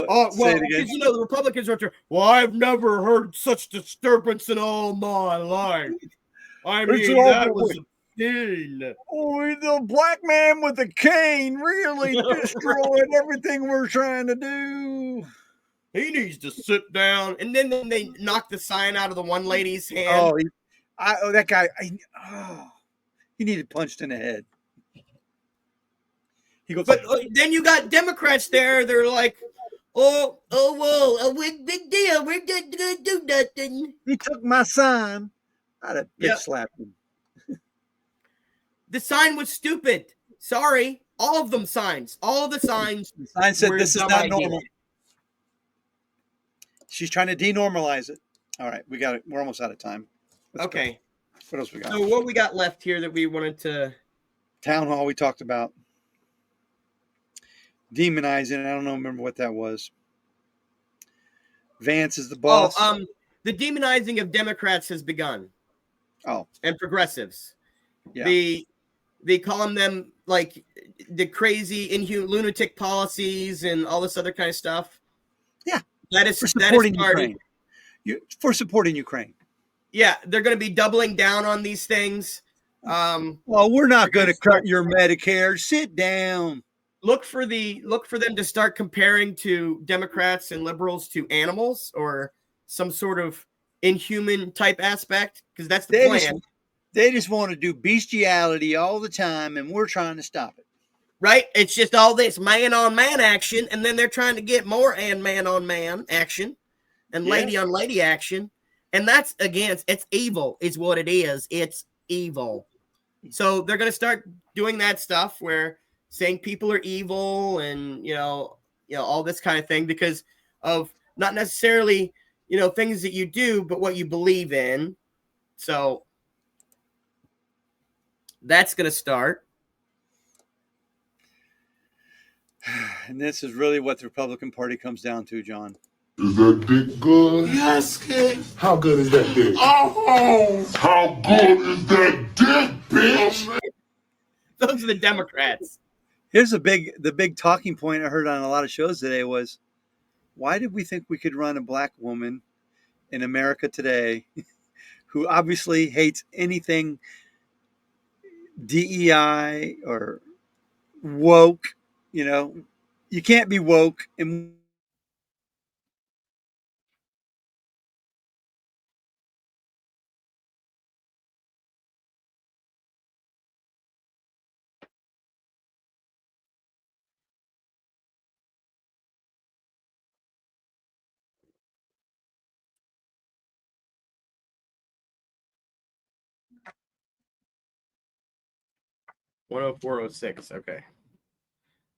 Oh well, because the Republicans are. Well, I've never heard such disturbance in all my life. I mean, that was a thing. Oh, the black man with the cane really destroyed everything we're trying to do. He needs to sit down. And then they knocked the sign out of the one lady's hand. Oh, that guy. He needed punched in the head. He goes, but then you got Democrats there. They're like, well, big deal. We're going to do nothing. He took my sign. I'd have bitch slapped him. The sign was stupid. Sorry. All of them signs. All of the signs. The sign said this is not normal. She's trying to denormalize it. All right, we got it. We're almost out of time. Let's go. What else we got? So what we got left here that we wanted to... Town hall we talked about. Demonizing. I don't remember what that was. Vance is the boss. The demonizing of Democrats has begun. Oh. And progressives. Yeah. They call them like the crazy lunatic policies and all this other kind of stuff. Yeah. That is supporting Ukraine. For supporting Ukraine. Yeah, they're going to be doubling down on these things. Well, we're not going to cut your Medicare. Sit down. Look for them to start comparing to Democrats and liberals to animals or some sort of inhuman type aspect, because that's the plan. They just want to do bestiality all the time, and we're trying to stop it. Right? It's just all this man on man action, and then they're trying to get more and man on man action and lady on lady action. And that's it's evil is what it is. It's evil. So they're going to start doing that stuff where saying people are evil and, all this kind of thing because of not necessarily, things that you do, but what you believe in. So that's going to start. And this is really what the Republican Party comes down to, John. Is that dick good? Yes, kid. How good is that dick? Oh, how good is that dick, bitch? Those are the Democrats. Here's the big talking point I heard on a lot of shows today was, why did we think we could run a black woman in America today who obviously hates anything DEI or woke? You can't be woke and $104.06. Okay.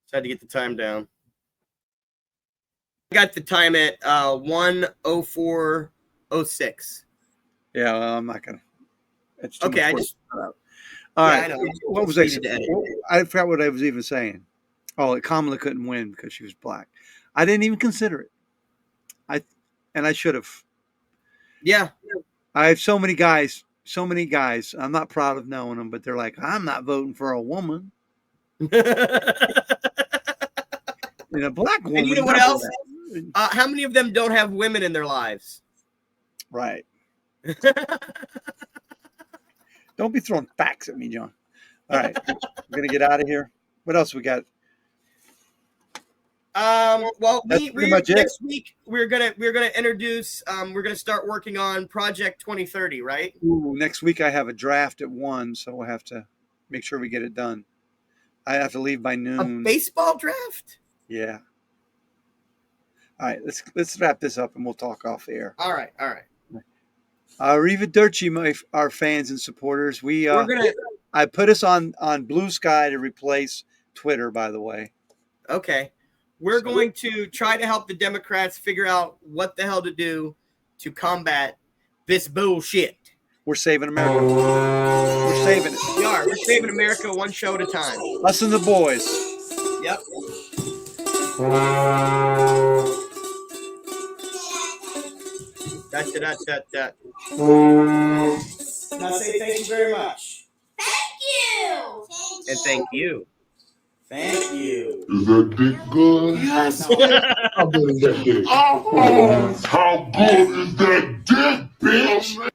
Just had to get the time down. I got the time at 104.06. Yeah, well, I'm not gonna. It's okay. All right. What was I saying? I forgot what I was even saying. Oh, Kamala couldn't win because she was black. I didn't even consider it. I should have. Yeah. I have so many guys. I'm not proud of knowing them, but they're like, I'm not voting for a woman. And a black woman. And you know what else? How many of them don't have women in their lives? Right. Don't be throwing facts at me, John. All right, we're gonna get out of here. What else we got? Well, That's pretty much it. next week we're gonna introduce. We're gonna start working on Project 2030, right? Ooh, next week I have a draft at 1, so we'll have to make sure we get it done. I have to leave by A noon. baseball draft. Yeah. All right, let's wrap this up and we'll talk off air. All right. Arrivederci, our fans and supporters. We're gonna. I put us on Blue Sky to replace Twitter, by the way. Okay. We're going to try to help the Democrats figure out what the hell to do to combat this bullshit. We're saving America. We're saving it. We are. We're saving America one show at a time. Us and the boys. Yep. That. Now say thank you very much. And thank you. Thank you. Is that dick good? Yes. How good is that dick? How good is that dick, bitch?